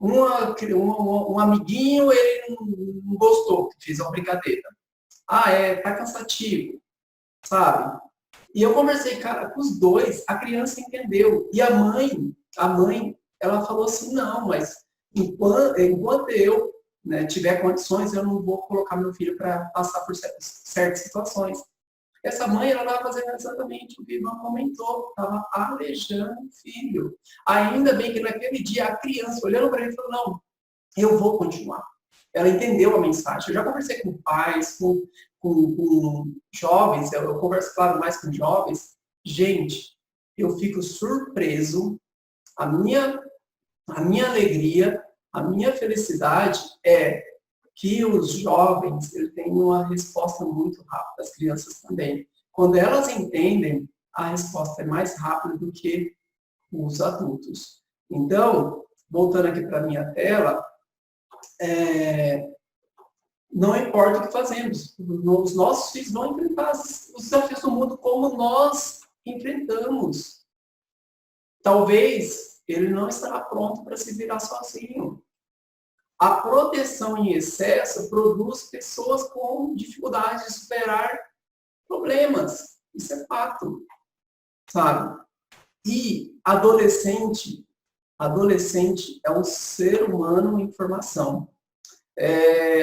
um amiguinho, ele não gostou, fez uma brincadeira. Tá cansativo, sabe? E eu conversei, cara, com os dois, a criança entendeu. E a mãe, ela falou assim, não, mas enquanto eu, né, tiver condições, eu não vou colocar meu filho para passar por certas situações. Essa mãe, ela estava fazendo exatamente o que o Ivan comentou, estava alejando o filho. Ainda bem que naquele dia a criança, olhando para ele, falou, não, eu vou continuar. Ela entendeu a mensagem. Eu já conversei com pais, com jovens, eu converso, claro, mais com jovens. Gente, eu fico surpreso, a minha alegria, a minha felicidade é que os jovens eles têm uma resposta muito rápida, as crianças também. Quando elas entendem, a resposta é mais rápida do que os adultos. Então, voltando aqui para a minha tela, não importa o que fazemos, os nossos filhos vão enfrentar os desafios do mundo como nós enfrentamos. Talvez ele não estará pronto para se virar sozinho. A proteção em excesso produz pessoas com dificuldade de superar problemas. Isso é fato, sabe? E adolescente é um ser humano em formação.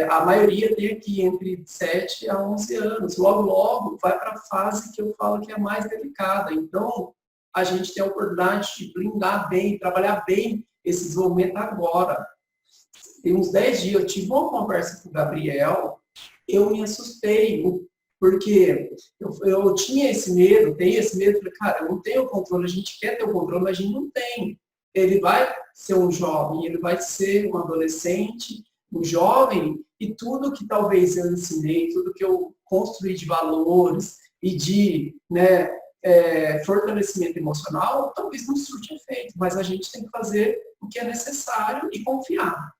A maioria tem aqui entre 7 a 11 anos. Logo vai para a fase que eu falo que é mais delicada. Então, a gente tem a oportunidade de blindar bem, trabalhar bem esse desenvolvimento agora. Tem uns 10 dias, eu tive uma conversa com o Gabriel, eu me assustei, porque eu tinha esse medo, tenho esse medo, falei, cara, eu não tenho o controle, a gente quer ter o controle, mas a gente não tem. Ele vai ser um jovem, ele vai ser um adolescente, um jovem, e tudo que talvez eu ensinei, tudo que eu construí de valores e de fortalecimento emocional, talvez não surte efeito, mas a gente tem que fazer o que é necessário e confiar.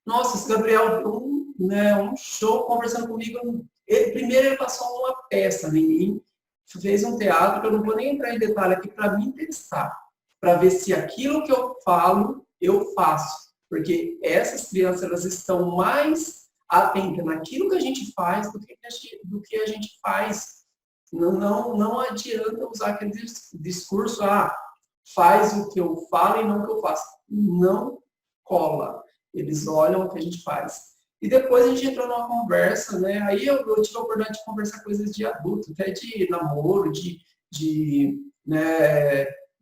Nossa, esse Gabriel deu um show conversando comigo. Primeiro ele passou uma peça em mim, fez um teatro, que eu não vou nem entrar em detalhe aqui, para me testar, para ver se aquilo que eu falo, eu faço. Porque essas crianças, elas estão mais atentas naquilo que a gente faz do que a gente faz. Não adianta usar aquele discurso, faz o que eu falo e não o que eu faço. Não cola. Eles olham o que a gente faz. E depois a gente entrou numa conversa, né? Aí eu tive a oportunidade de conversar coisas de adulto, até de namoro, de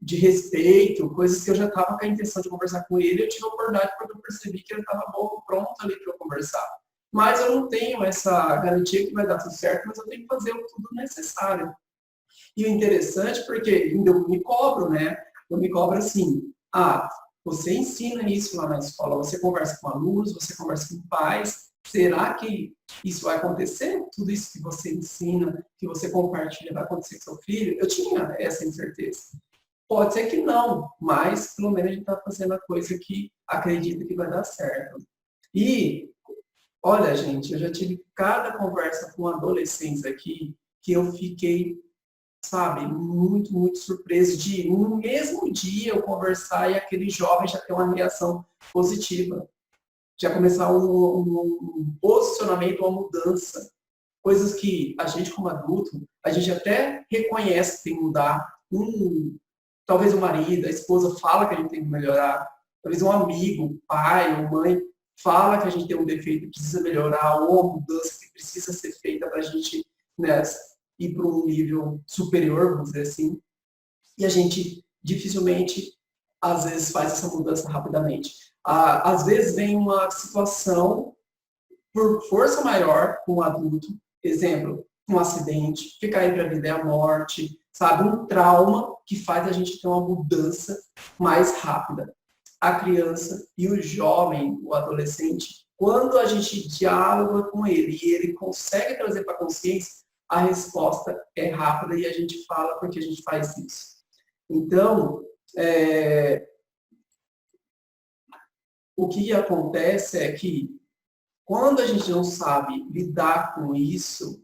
respeito, coisas que eu já estava com a intenção de conversar com ele. Eu tive a oportunidade porque eu percebi que ele estava pronto ali para eu conversar. Mas eu não tenho essa garantia que vai dar tudo certo, mas eu tenho que fazer tudo necessário. E o interessante, porque eu me cobro, né? Eu me cobro assim, você ensina isso lá na escola, você conversa com alunos, você conversa com pais, será que isso vai acontecer? Tudo isso que você ensina, que você compartilha, vai acontecer com seu filho? Eu tinha essa incerteza. Pode ser que não, mas pelo menos a gente está fazendo a coisa que acredita que vai dar certo. E, olha, gente, eu já tive cada conversa com adolescentes aqui que eu fiquei, sabe, muito, muito surpreso de, no mesmo dia, eu conversar e aquele jovem já ter uma reação positiva. Já começar um posicionamento, uma mudança. Coisas que a gente, como adulto, a gente até reconhece que tem que mudar. Talvez o marido, a esposa fala que a gente tem que melhorar. Talvez um amigo, pai ou mãe fala que a gente tem um defeito que precisa melhorar, ou uma mudança que precisa ser feita para a gente, né, ir para um nível superior, vamos dizer assim, e a gente dificilmente, às vezes, faz essa mudança rapidamente. Às vezes vem uma situação por força maior com o adulto, exemplo, um acidente, ficar entre a vida e a morte, sabe? Um trauma que faz a gente ter uma mudança mais rápida. A criança e o jovem, o adolescente, quando a gente dialoga com ele e ele consegue trazer para a consciência, a resposta é rápida e a gente fala porque a gente faz isso. Então, o que acontece é que quando a gente não sabe lidar com isso,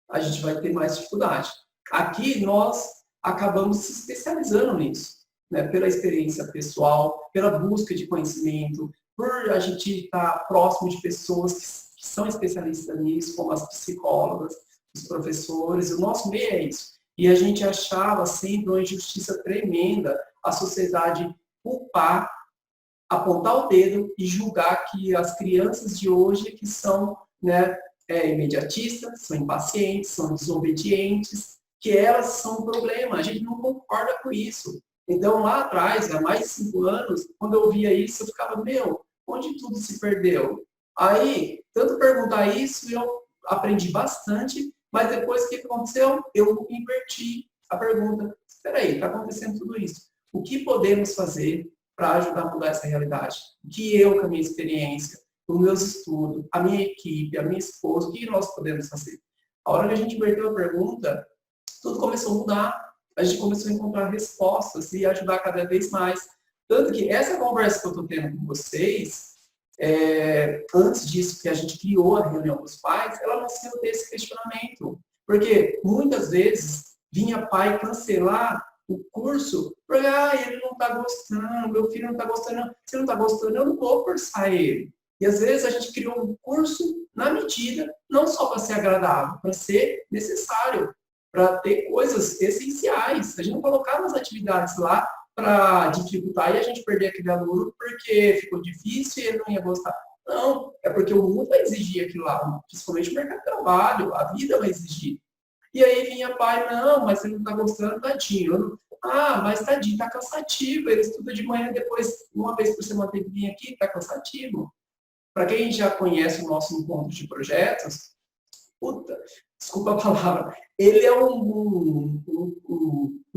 a gente vai ter mais dificuldade. Aqui nós acabamos se especializando nisso, né? Pela experiência pessoal, pela busca de conhecimento, por a gente estar próximo de pessoas que são especialistas nisso, como as psicólogas, os professores, o nosso meio é isso. E a gente achava sempre uma injustiça tremenda a sociedade culpar, apontar o dedo e julgar que as crianças de hoje que são, né, imediatistas, são impacientes, são desobedientes, que elas são um problema. A gente não concorda com isso. Então, lá atrás, há mais de 5 anos, quando eu via isso, eu ficava, onde tudo se perdeu? Aí, tanto perguntar isso, eu aprendi bastante, mas depois o que aconteceu? Eu inverti a pergunta. Espera aí, está acontecendo tudo isso. O que podemos fazer para ajudar a mudar essa realidade? O que eu, com a minha experiência, os meus estudos, a minha equipe, a minha esposa, o que nós podemos fazer? A hora que a gente inverteu a pergunta, tudo começou a mudar. A gente começou a encontrar respostas e ajudar cada vez mais. Tanto que essa conversa que eu estou tendo com vocês, antes disso que a gente criou a reunião dos pais, ela nasceu desse questionamento. Porque muitas vezes vinha pai cancelar o curso, porque ele não está gostando, meu filho não está gostando, se não está gostando, eu não vou forçar ele. E às vezes a gente criou um curso na medida, não só para ser agradável, para ser necessário, para ter coisas essenciais. A gente não colocava as atividades lá para dificultar e a gente perder aquele aluno porque ficou difícil e ele não ia gostar. Não, é porque o mundo vai exigir aquilo lá, principalmente o mercado de trabalho, a vida vai exigir. E aí vinha pai, não, mas você não está gostando, tadinho. Mas tadinho, está cansativo. Ele estuda de manhã, depois, uma vez por semana tem que vir aqui, está cansativo. Para quem já conhece o nosso encontro de projetos, desculpa a palavra, ele é um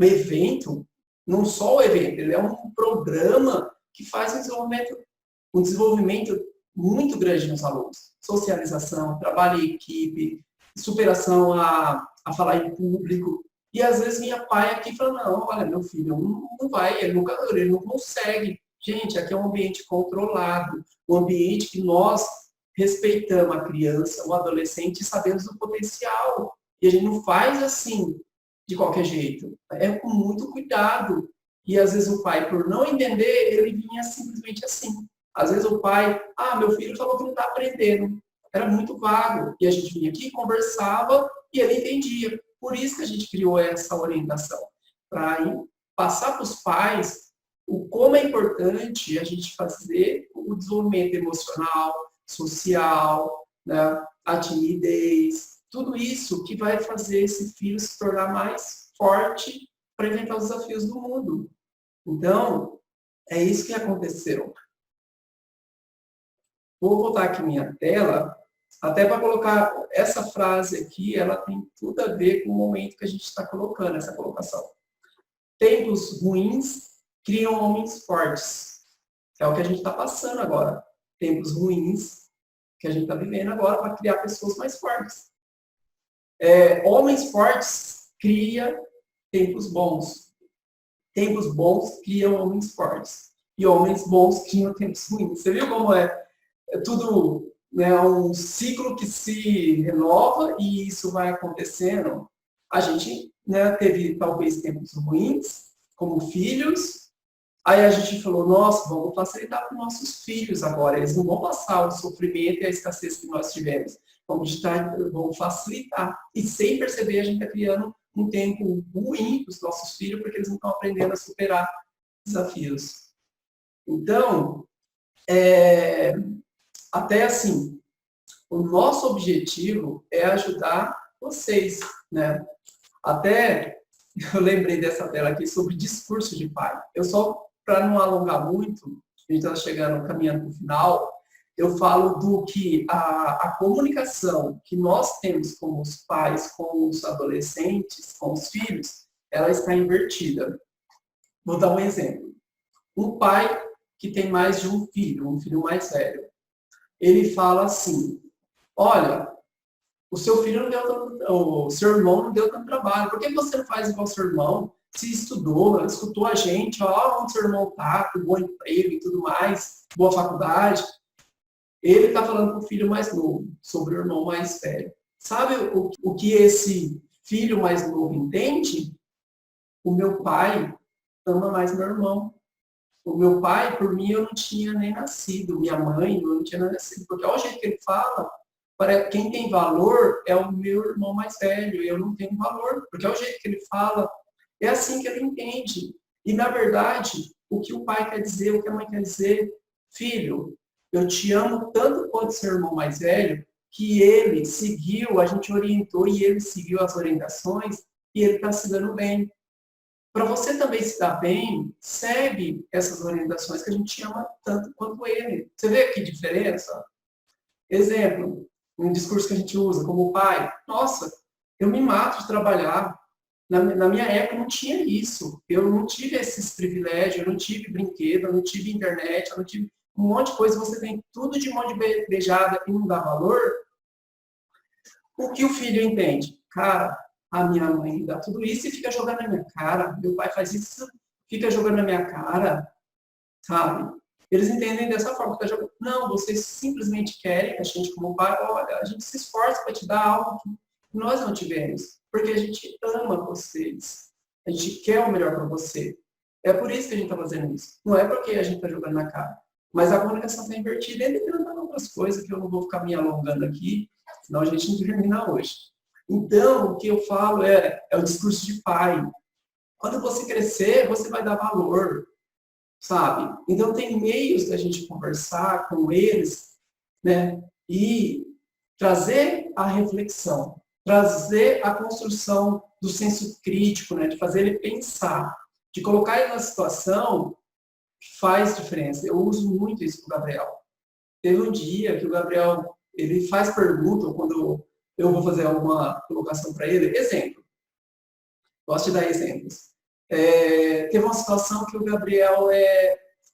evento, não só o evento, ele é um programa que faz um desenvolvimento muito grande nos alunos. Socialização, trabalho em equipe, superação a falar em público. E às vezes minha pai aqui fala, não, olha, meu filho não vai, ele não consegue. Gente, aqui é um ambiente controlado, um ambiente que nós respeitamos a criança, o adolescente e sabemos do potencial. E a gente não faz assim, de qualquer jeito. É com muito cuidado. E às vezes o pai, por não entender, ele vinha simplesmente assim. Às vezes o pai, meu filho falou que não está aprendendo. Era muito vago. E a gente vinha aqui, conversava e ele entendia. Por isso que a gente criou essa orientação. Para passar para os pais o como é importante a gente fazer o desenvolvimento emocional, social, né, a timidez, tudo isso que vai fazer esse filho se tornar mais forte para enfrentar os desafios do mundo. Então, é isso que aconteceu. Vou voltar aqui minha tela, até para colocar essa frase aqui, ela tem tudo a ver com o momento que a gente está colocando, essa colocação. Tempos ruins criam homens fortes. É o que a gente está passando agora. Tempos ruins que a gente está vivendo agora para criar pessoas mais fortes. Homens fortes criam tempos bons. Tempos bons criam homens fortes. E homens bons criam tempos ruins. Você viu como é tudo, né, um ciclo que se renova e isso vai acontecendo? A gente, né, teve talvez tempos ruins, como filhos. Aí a gente falou, nossa, vamos facilitar para os nossos filhos agora. Eles não vão passar o sofrimento e a escassez que nós tivemos. Vamos facilitar. E sem perceber, a gente está criando um tempo ruim para os nossos filhos, porque eles não estão aprendendo a superar desafios. Então, até assim, o nosso objetivo é ajudar vocês, né? Até eu lembrei dessa tela aqui sobre discurso de pai. Eu só, para não alongar muito, a gente está chegando, caminhando para o final, eu falo do que a comunicação que nós temos com os pais, com os adolescentes, com os filhos, ela está invertida. Vou dar um exemplo. Um pai que tem mais de um filho mais velho, ele fala assim, olha, o seu filho não deu tanto, o seu irmão não deu tanto trabalho, por que você não faz igual ao seu irmão? Se estudou, escutou a gente, ó, onde seu irmão está, com bom emprego e tudo mais, boa faculdade. Ele está falando para o filho mais novo, sobre o irmão mais velho. Sabe o que esse filho mais novo entende? O meu pai ama mais meu irmão. O meu pai, por mim, eu não tinha nem nascido. Minha mãe, eu não tinha nem nascido. Porque olha o jeito que ele fala, para quem tem valor é o meu irmão mais velho. Eu não tenho valor. Porque olha o jeito que ele fala. É assim que ele entende. E, na verdade, o que o pai quer dizer, o que a mãe quer dizer, filho, eu te amo tanto quanto seu irmão mais velho, que ele seguiu, a gente orientou e ele seguiu as orientações e ele está se dando bem. Para você também se dar bem, segue essas orientações que a gente ama tanto quanto ele. Você vê que diferença? Exemplo, um discurso que a gente usa como pai. Nossa, eu me mato de trabalhar. Na minha época não tinha isso. Eu não tive esses privilégios, eu não tive brinquedo, eu não tive internet, eu não tive um monte de coisa. Você tem tudo de mão de beijada e não dá valor. O que o filho entende? Cara, a minha mãe dá tudo isso e fica jogando na minha cara. Meu pai faz isso, fica jogando na minha cara, sabe? Eles entendem dessa forma. Fica jogando. Não, vocês simplesmente querem, a gente como pai, olha, a gente se esforça para te dar algo que nós não tivemos. Porque a gente ama vocês. A gente quer o melhor para você. É por isso que a gente está fazendo isso. Não é porque a gente está jogando na cara. Mas a comunicação está invertida e ele tentando outras coisas que eu não vou ficar me alongando aqui, senão a gente não termina hoje. Então, o que eu falo é o discurso de pai. Quando você crescer, você vai dar valor, sabe? Então, tem meios da gente conversar com eles, né? E trazer a reflexão, trazer a construção do senso crítico, né? De fazer ele pensar, de colocar ele na situação que faz diferença. Eu uso muito isso com o Gabriel. Teve um dia que o Gabriel, ele faz pergunta, quando eu vou fazer alguma colocação para ele. Exemplo. Gosto de dar exemplos. Teve uma situação que o Gabriel,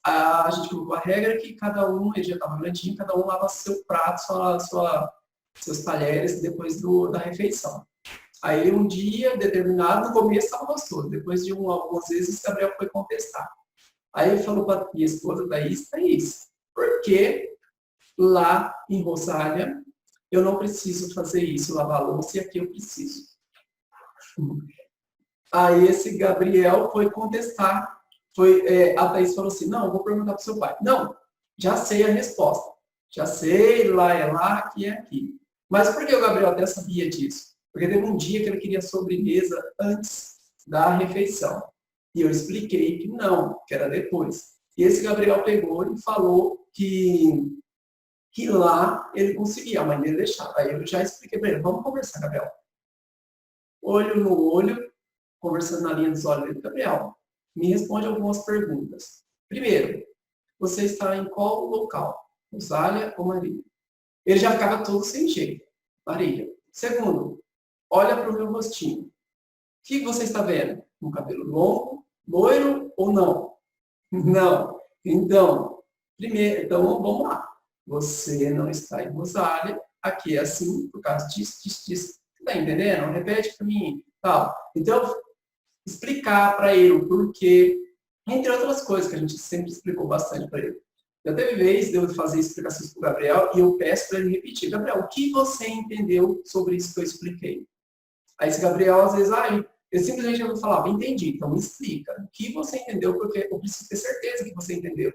a gente colocou a regra que cada um, ele já estava grandinho, cada um lava seu prato, seus talheres depois da refeição. Aí um dia, determinado, no começo estava gostoso. Depois de algumas vezes, o Gabriel foi contestar. Aí ele falou para minha esposa, Thaís, por que lá em Rosália eu não preciso fazer isso, lavar a louça, e aqui eu preciso? Aí esse Gabriel foi contestar. A Thaís falou assim, não, eu vou perguntar para o seu pai. Não, já sei a resposta. Já sei, lá é lá, aqui é aqui. Mas por que o Gabriel até sabia disso? Porque teve um dia que ele queria sobremesa antes da refeição. E eu expliquei que não, que era depois. E esse Gabriel pegou e falou que lá ele conseguia, a mãe dele deixava. Aí eu já expliquei para ele, vamos conversar, Gabriel. Olho no olho, conversando na linha dos olhos dele. Gabriel, me responde algumas perguntas. Primeiro, você está em qual local? Rosália ou Marília? Ele já ficava todo sem jeito. Marília. Segundo, olha para o meu rostinho. O que você está vendo? Um cabelo longo, loiro ou não? Não. Então, vamos lá. Você não está em Rosália. Aqui é assim, por causa disso. Você está entendendo? Repete para mim. Tal. Então, explicar para ele o porquê, entre outras coisas que a gente sempre explicou bastante para ele. Já teve vez de eu fazer explicações para o Gabriel e eu peço para ele repetir. Gabriel, o que você entendeu sobre isso que eu expliquei? Aí esse Gabriel, às vezes, eu simplesmente falava, entendi, então me explica. O que você entendeu, porque eu preciso ter certeza que você entendeu.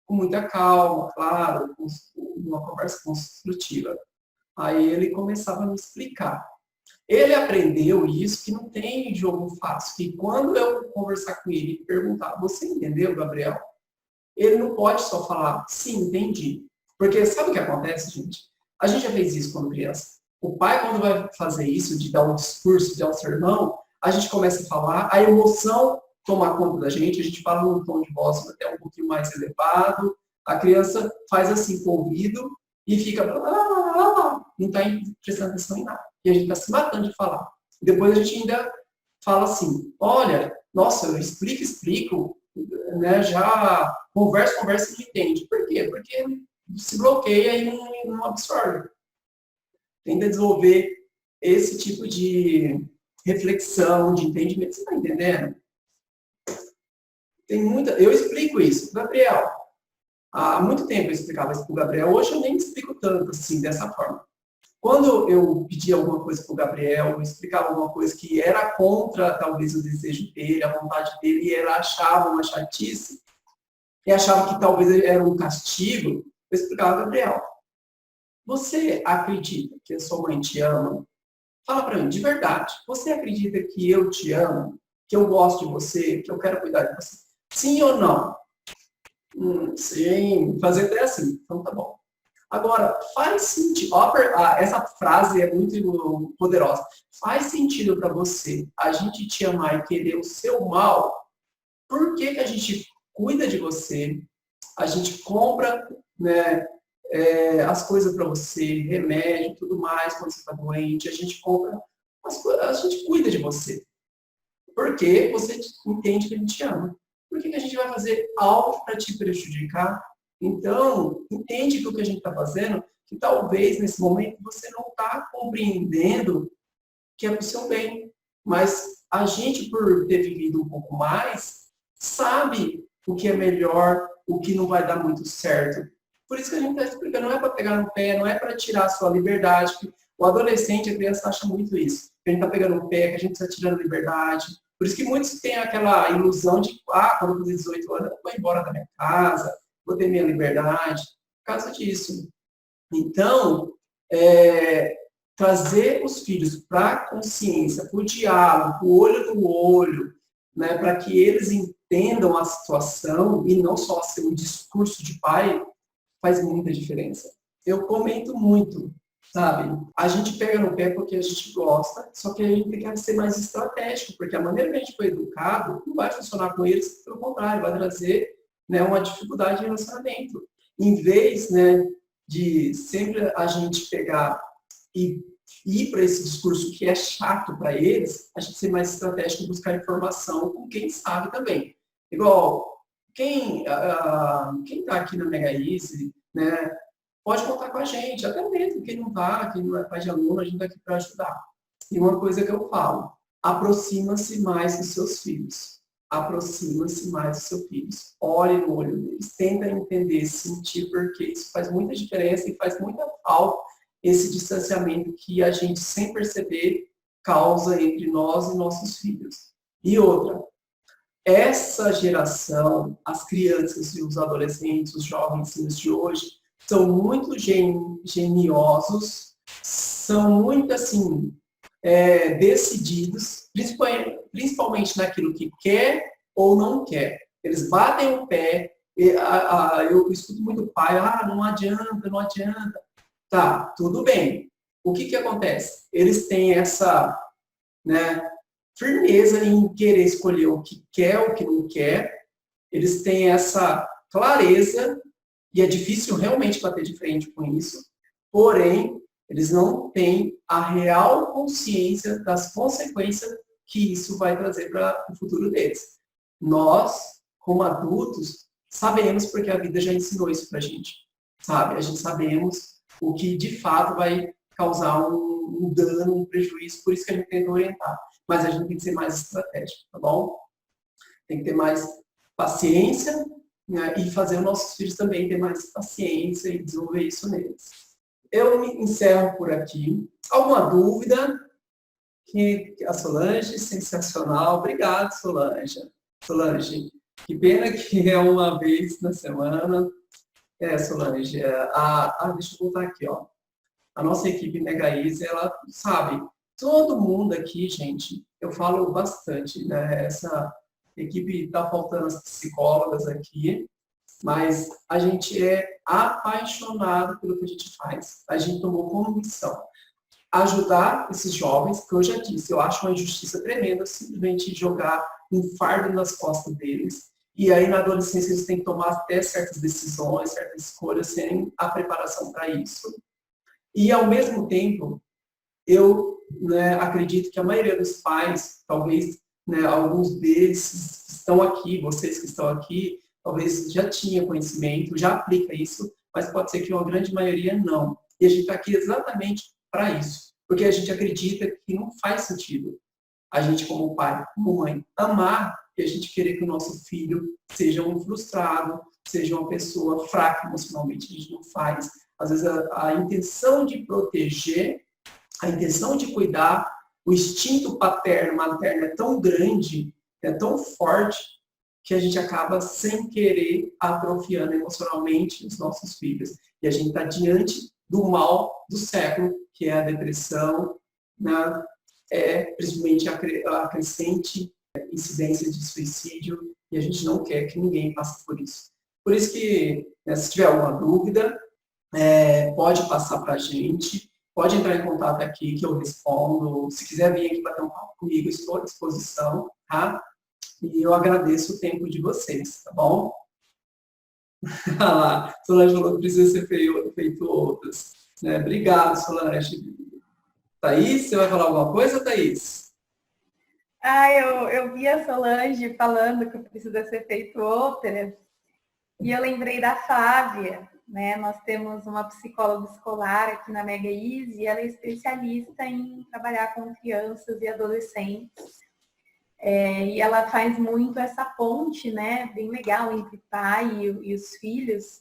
Com muita calma, claro, com uma conversa construtiva. Aí ele começava a me explicar. Ele aprendeu isso, que não tem jogo fácil. Que quando eu conversar com ele e perguntar, você entendeu, Gabriel? Ele não pode só falar, sim, entendi. Porque sabe o que acontece, gente? A gente já fez isso quando criança. O pai, quando vai fazer isso, de dar um discurso, de dar um sermão, a gente começa a falar, a emoção toma conta da gente, a gente fala num tom de voz até um pouquinho mais elevado, a criança faz assim com o ouvido e fica, não está prestando atenção em nada. E a gente está se matando de falar. Depois a gente ainda fala assim, olha, nossa, eu explico, né, já conversa e não entende. Por quê? Porque se bloqueia e não absorve. Tenta desenvolver esse tipo de reflexão, de entendimento. Você está entendendo? Eu explico isso. Gabriel, há muito tempo eu explicava isso para o Gabriel. Hoje eu nem explico tanto assim, dessa forma. Quando eu pedia alguma coisa para o Gabriel, eu explicava alguma coisa que era contra, talvez, o desejo dele, a vontade dele, e ela achava uma chatice, e achava que talvez era um castigo, eu explicava, Gabriel, você acredita que a sua mãe te ama? Fala para mim, de verdade, você acredita que eu te amo? Que eu gosto de você? Que eu quero cuidar de você? Sim ou não? Sim, fazer até assim. Então tá bom. Agora, faz sentido, essa frase é muito poderosa. Faz sentido para você a gente te amar e querer o seu mal? Por que a gente cuida de você? A gente compra, né, as coisas para você, remédio e tudo mais quando você está doente. A gente compra, a gente cuida de você. Porque você entende que a gente te ama. Por que a gente vai fazer algo para te prejudicar? Então, entende que o que a gente está fazendo, que talvez nesse momento você não está compreendendo que é para o seu bem. Mas a gente, por ter vivido um pouco mais, sabe o que é melhor, o que não vai dar muito certo. Por isso que a gente está explicando, não é para pegar no pé, não é para tirar a sua liberdade. O adolescente, a criança acha muito isso. Que a gente está pegando no pé, que a gente está tirando liberdade. Por isso que muitos têm aquela ilusão de, quando eu fazer 18 anos, eu vou embora da minha casa, vou ter minha liberdade, por causa disso. Então, trazer os filhos para a consciência, para o diálogo, para o olho no olho, né, para que eles entendam a situação e não só ser um discurso de pai, faz muita diferença. Eu comento muito, sabe? A gente pega no pé porque a gente gosta, só que a gente tem que ser mais estratégico, porque a maneira que a gente foi educado não vai funcionar com eles, pelo contrário, vai trazer, né, uma dificuldade de relacionamento. Em vez, né, de sempre a gente pegar e ir para esse discurso que é chato para eles, a gente ser mais estratégico e buscar informação com quem sabe também. Igual, quem está aqui na Mega Easy, né, pode contar com a gente, até mesmo quem não está, quem não é pai de aluno, a gente está aqui para ajudar. E uma coisa que eu falo, aproxima-se mais dos seus filhos. Aproxima-se mais dos seus filhos. Olhe no olho deles, tenta entender, sentir, porque isso faz muita diferença e faz muita falta esse distanciamento que a gente, sem perceber, causa entre nós e nossos filhos. E outra, essa geração, as crianças e os adolescentes, os jovens de hoje, são muito geniosos, são muito, assim, decididos, principalmente naquilo que quer ou não quer. Eles batem o pé, eu escuto muito pai, não adianta, não adianta. Tá, tudo bem. O que acontece? Eles têm essa, né, firmeza em querer escolher o que quer, o que não quer. Eles têm essa clareza, e é difícil realmente bater de frente com isso, porém, eles não têm a real consciência das consequências que isso vai trazer para o futuro deles. Nós, como adultos, sabemos porque a vida já ensinou isso para a gente, sabe? A gente sabemos o que de fato vai causar um dano, um prejuízo, por isso que a gente tenta orientar. Mas a gente tem que ser mais estratégico, tá bom? Tem que ter mais paciência, né, e fazer os nossos filhos também ter mais paciência e desenvolver isso neles. Eu me encerro por aqui. Alguma dúvida? A Solange, sensacional. Obrigado, Solange. Solange, que pena que é uma vez na semana. Solange, deixa eu voltar aqui, ó. A nossa equipe Mega Easy, ela sabe, todo mundo aqui, gente, eu falo bastante, né? Essa equipe está faltando as psicólogas aqui, mas a gente é apaixonado pelo que a gente faz. A gente tomou como missão ajudar esses jovens, que eu já disse, eu acho uma injustiça tremenda simplesmente jogar um fardo nas costas deles. E aí, na adolescência, eles têm que tomar até certas decisões, certas escolhas, sem a preparação para isso. E, ao mesmo tempo, eu acredito que a maioria dos pais, talvez alguns deles que estão aqui, vocês que estão aqui, talvez já tinha conhecimento, já aplica isso, mas pode ser que uma grande maioria não. E a gente está aqui exatamente para isso, porque a gente acredita que não faz sentido a gente, como pai, como mãe, amar e a gente querer que o nosso filho seja um frustrado, seja uma pessoa fraca emocionalmente. A gente não faz. Às vezes a intenção de proteger, a intenção de cuidar, o instinto paterno, materno é tão grande, é tão forte, que a gente acaba sem querer atrofiando emocionalmente os nossos filhos. E a gente está diante do mal do século, que é a depressão, principalmente a crescente incidência de suicídio, e a gente não quer que ninguém passe por isso. Por isso que, se tiver alguma dúvida, pode passar para a gente, pode entrar em contato aqui que eu respondo. Se quiser vir aqui bater um papo comigo, estou à disposição, tá? E eu agradeço o tempo de vocês, tá bom? Ah lá, Solange falou que precisa ser feito outras. Obrigado, Solange. Thaís, você vai falar alguma coisa, Thaís? Eu vi a Solange falando que precisa ser feito outras, e eu lembrei da Flávia, né? Nós temos uma psicóloga escolar aqui na Mega Easy, e ela é especialista em trabalhar com crianças e adolescentes. E ela faz muito essa ponte, né, bem legal entre o pai e os filhos.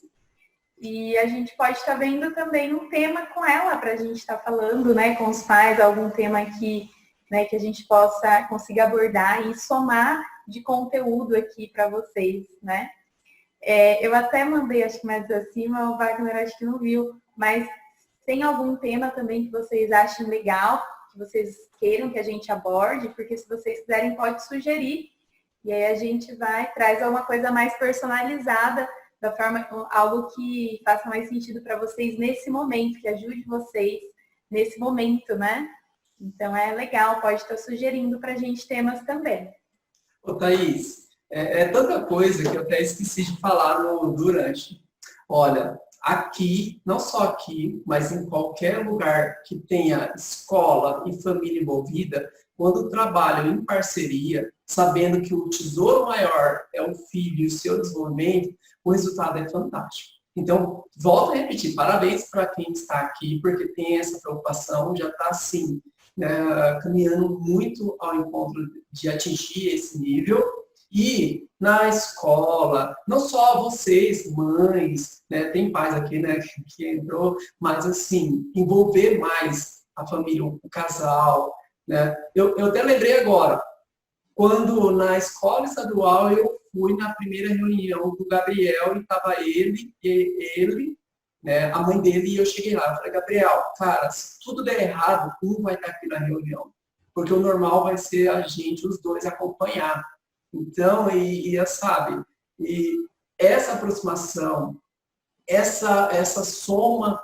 E a gente pode estar vendo também um tema com ela para a gente estar falando, né, com os pais, algum tema que a gente possa conseguir abordar e somar de conteúdo aqui para vocês, né? Eu até mandei, acho que mais acima, o Wagner acho que não viu, mas tem algum tema também que vocês achem legal, que vocês queiram que a gente aborde, porque se vocês quiserem pode sugerir, e aí a gente traz alguma coisa mais personalizada, da forma, algo que faça mais sentido para vocês nesse momento, que ajude vocês nesse momento, né? Então é legal, pode estar sugerindo para a gente temas também. Ô Thaís, é tanta coisa que eu até esqueci de falar durante. Olha, aqui, não só aqui, mas em qualquer lugar que tenha escola e família envolvida, quando trabalham em parceria, sabendo que o tesouro maior é o filho e o seu desenvolvimento, o resultado é fantástico. Então, volto a repetir, parabéns para quem está aqui, porque tem essa preocupação, já está assim, caminhando muito ao encontro de atingir esse nível. E na escola, não só vocês, mães, tem pais aqui, que entrou, mas assim, envolver mais a família, o casal, Eu até lembrei agora, quando na escola estadual eu fui na primeira reunião do Gabriel e estava ele, a mãe dele, e eu cheguei lá, eu falei, Gabriel, cara, se tudo der errado, um vai estar aqui na reunião, porque o normal vai ser a gente, os dois, acompanhar. Então, sabe, e essa aproximação, essa soma,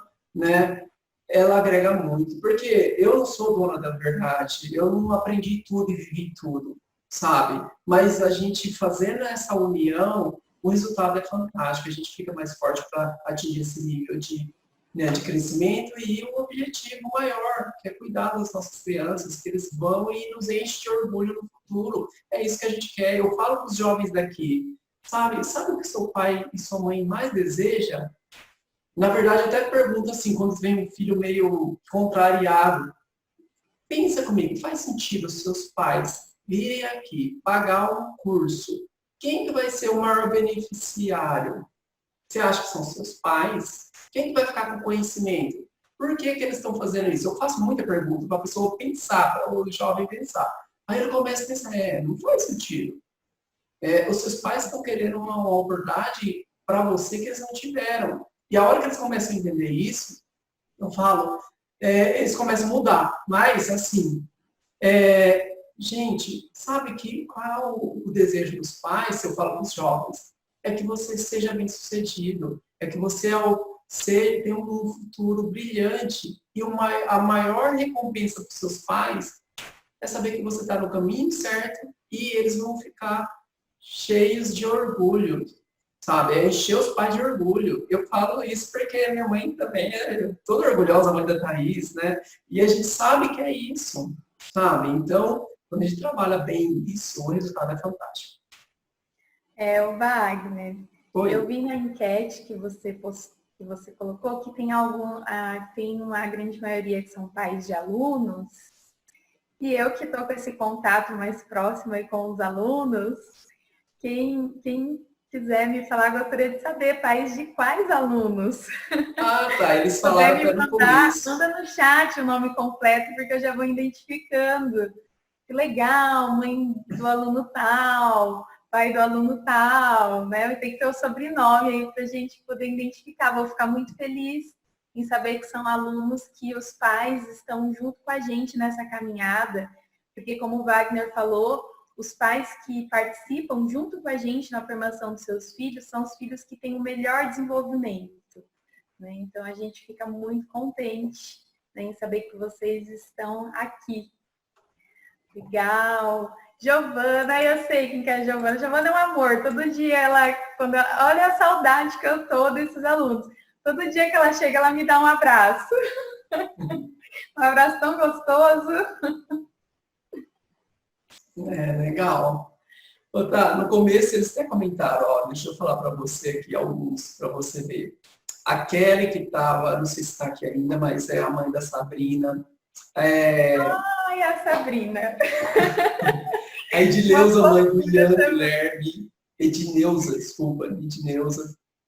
ela agrega muito, porque eu não sou dona da verdade, eu não aprendi tudo e vivi tudo, sabe? Mas a gente fazendo essa união, o resultado é fantástico, a gente fica mais forte para atingir esse nível de crescimento e um objetivo maior, que é cuidar das nossas crianças, que eles vão e nos enchem de orgulho no futuro. É isso que a gente quer. Eu falo para os jovens daqui, sabe o que seu pai e sua mãe mais desejam? Na verdade, eu até pergunto assim, quando vem um filho meio contrariado, pensa comigo, faz sentido os seus pais virem aqui, pagar um curso? Quem que vai ser o maior beneficiário? Você acha que são seus pais? Quem que vai ficar com conhecimento? Por que eles estão fazendo isso? Eu faço muita pergunta para a pessoa pensar, para o jovem pensar. Aí ele começa a pensar, não faz sentido. Os seus pais estão querendo uma oportunidade para você que eles não tiveram. E a hora que eles começam a entender isso, eu falo, eles começam a mudar. Mas, assim, gente, sabe qual é o desejo dos pais, se eu falo para os jovens? é que você seja bem-sucedido, é que você tenha um futuro brilhante. E a maior recompensa para os seus pais é saber que você está no caminho certo e eles vão ficar cheios de orgulho, sabe? É encher os pais de orgulho. Eu falo isso porque minha mãe também é toda orgulhosa, a mãe da Thaís, né? E a gente sabe que é isso, sabe? Então, quando a gente trabalha bem isso, o resultado é fantástico. O Wagner, Oi. eu vi na enquete que você colocou que tem uma grande maioria que são pais de alunos, e eu que estou com esse contato mais próximo aí com os alunos, quem quiser me falar, gostaria de saber, pais de quais alunos? Ah, tá, eles falaram até no começo. Manda no chat o nome completo, porque eu já vou identificando. Que legal, mãe do aluno tal, pai do aluno tal, né? Tem que ter o sobrenome aí para a gente poder identificar. Vou ficar muito feliz em saber que são alunos que os pais estão junto com a gente nessa caminhada, porque como o Wagner falou, os pais que participam junto com a gente na formação dos seus filhos são os filhos que têm o melhor desenvolvimento, né? Então a gente fica muito contente, né, em saber que vocês estão aqui. Legal. Giovana, eu sei quem que é a Giovana. Giovana é um amor. Todo dia olha a saudade que eu tô desses alunos. Todo dia que ela chega, ela me dá um abraço. Um abraço tão gostoso. Legal. Tá, no começo eles até comentaram, ó, deixa eu falar para você aqui alguns, para você ver. A Kelly que estava, não sei se está aqui ainda, mas é a mãe da Sabrina. Ai, a Sabrina. A Edneuza, mãe do Ian Guilherme. Edneuza.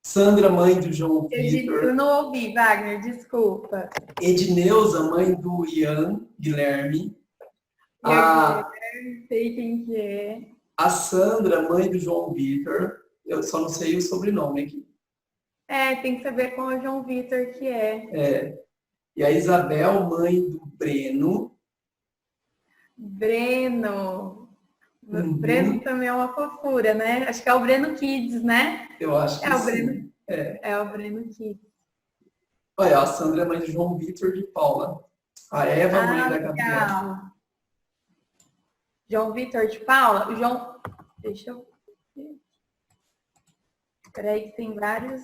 Sandra, mãe do João Vitor. Eu não ouvi, Wagner, desculpa. Edneuza, mãe do Ian Guilherme. Sei quem que é. A Sandra, mãe do João Vitor. Eu só não sei o sobrenome aqui. Tem que saber qual é o João Vitor que é. E a Isabel, mãe do Breno. Breno. Uhum. Breno também é uma fofura, né? Acho que é o Breno Kids, né? Eu acho que o sim. Breno. É o Breno Kids. Olha, a Sandra é mãe de João Vitor de Paula. A Eva, mãe da Gabriela. Legal. João Vitor de Paula. Deixa eu ver. Peraí que tem vários.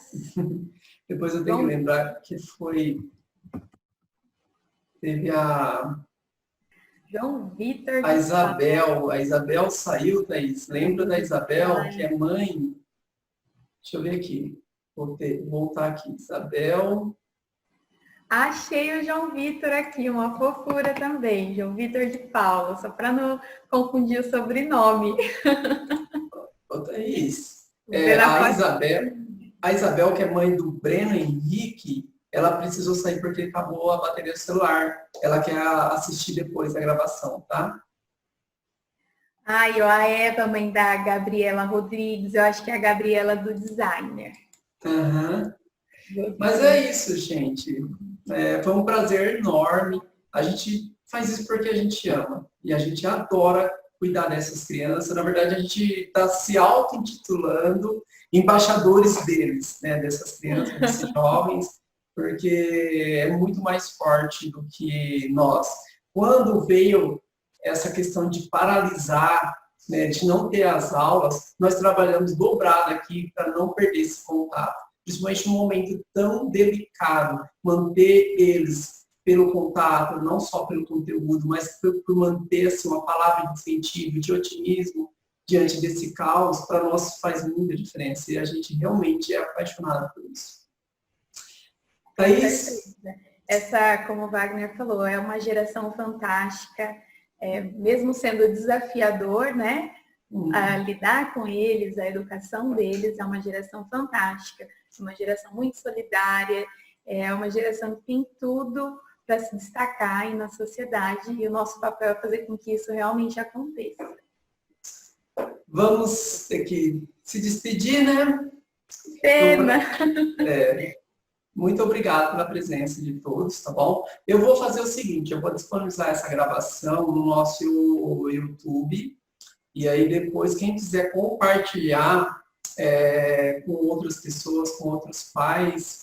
Depois eu tenho que lembrar que teve João Vitor. A Isabel. A Isabel saiu, Thaís. Lembra da Isabel, que é mãe? Deixa eu ver aqui. Vou voltar aqui. Isabel. Achei o João Vitor aqui, uma fofura também. João Vitor de Paula, só para não confundir o sobrenome. Ô, Thaís. A Isabel, que é mãe do Breno Henrique, ela precisou sair porque acabou a bateria do celular. Ela quer assistir depois a gravação, tá? E a Eva, mãe da Gabriela Rodrigues, eu acho que é a Gabriela do designer. Uhum. Mas é isso, gente. Foi um prazer enorme. A gente faz isso porque a gente ama. E a gente adora cuidar dessas crianças. Na verdade, a gente está se auto-intitulando embaixadores deles, né? Dessas crianças, desses jovens. Porque é muito mais forte do que nós. Quando veio essa questão de paralisar, né, de não ter as aulas, nós trabalhamos dobrado aqui para não perder esse contato. Principalmente num momento tão delicado, manter eles pelo contato, não só pelo conteúdo, mas por manter assim, uma palavra de incentivo, de otimismo diante desse caos, para nós faz muita diferença. E a gente realmente é apaixonado por isso. Thaís? Essa, como o Wagner falou, é uma geração fantástica, mesmo sendo desafiador, né? A lidar com eles, a educação deles, é uma geração fantástica, uma geração muito solidária, é uma geração que tem tudo para se destacar aí na sociedade, e o nosso papel é fazer com que isso realmente aconteça. Vamos ter que se despedir, né? Pena! Muito obrigado pela presença de todos, tá bom? Eu vou fazer o seguinte, eu vou disponibilizar essa gravação no nosso YouTube, e aí depois, quem quiser compartilhar com outras pessoas, com outros pais,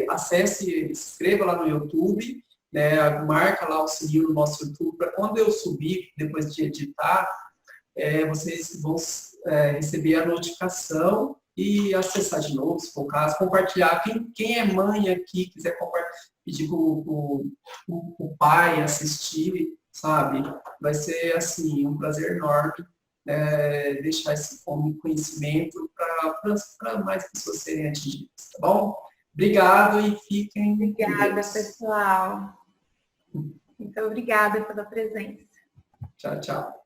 acesse, se inscreva lá no YouTube, né, marca lá o sininho no nosso YouTube, para quando eu subir, depois de editar, vocês vão receber a notificação e acessar de novo, se for o caso, compartilhar. Quem é mãe aqui, quiser pedir para o pai assistir, sabe? Vai ser, assim, um prazer enorme deixar esse conhecimento para mais pessoas serem atingidas, tá bom? Obrigado e fiquem com Obrigada, Deus. pessoal. Muito obrigada pela presença. Tchau, tchau.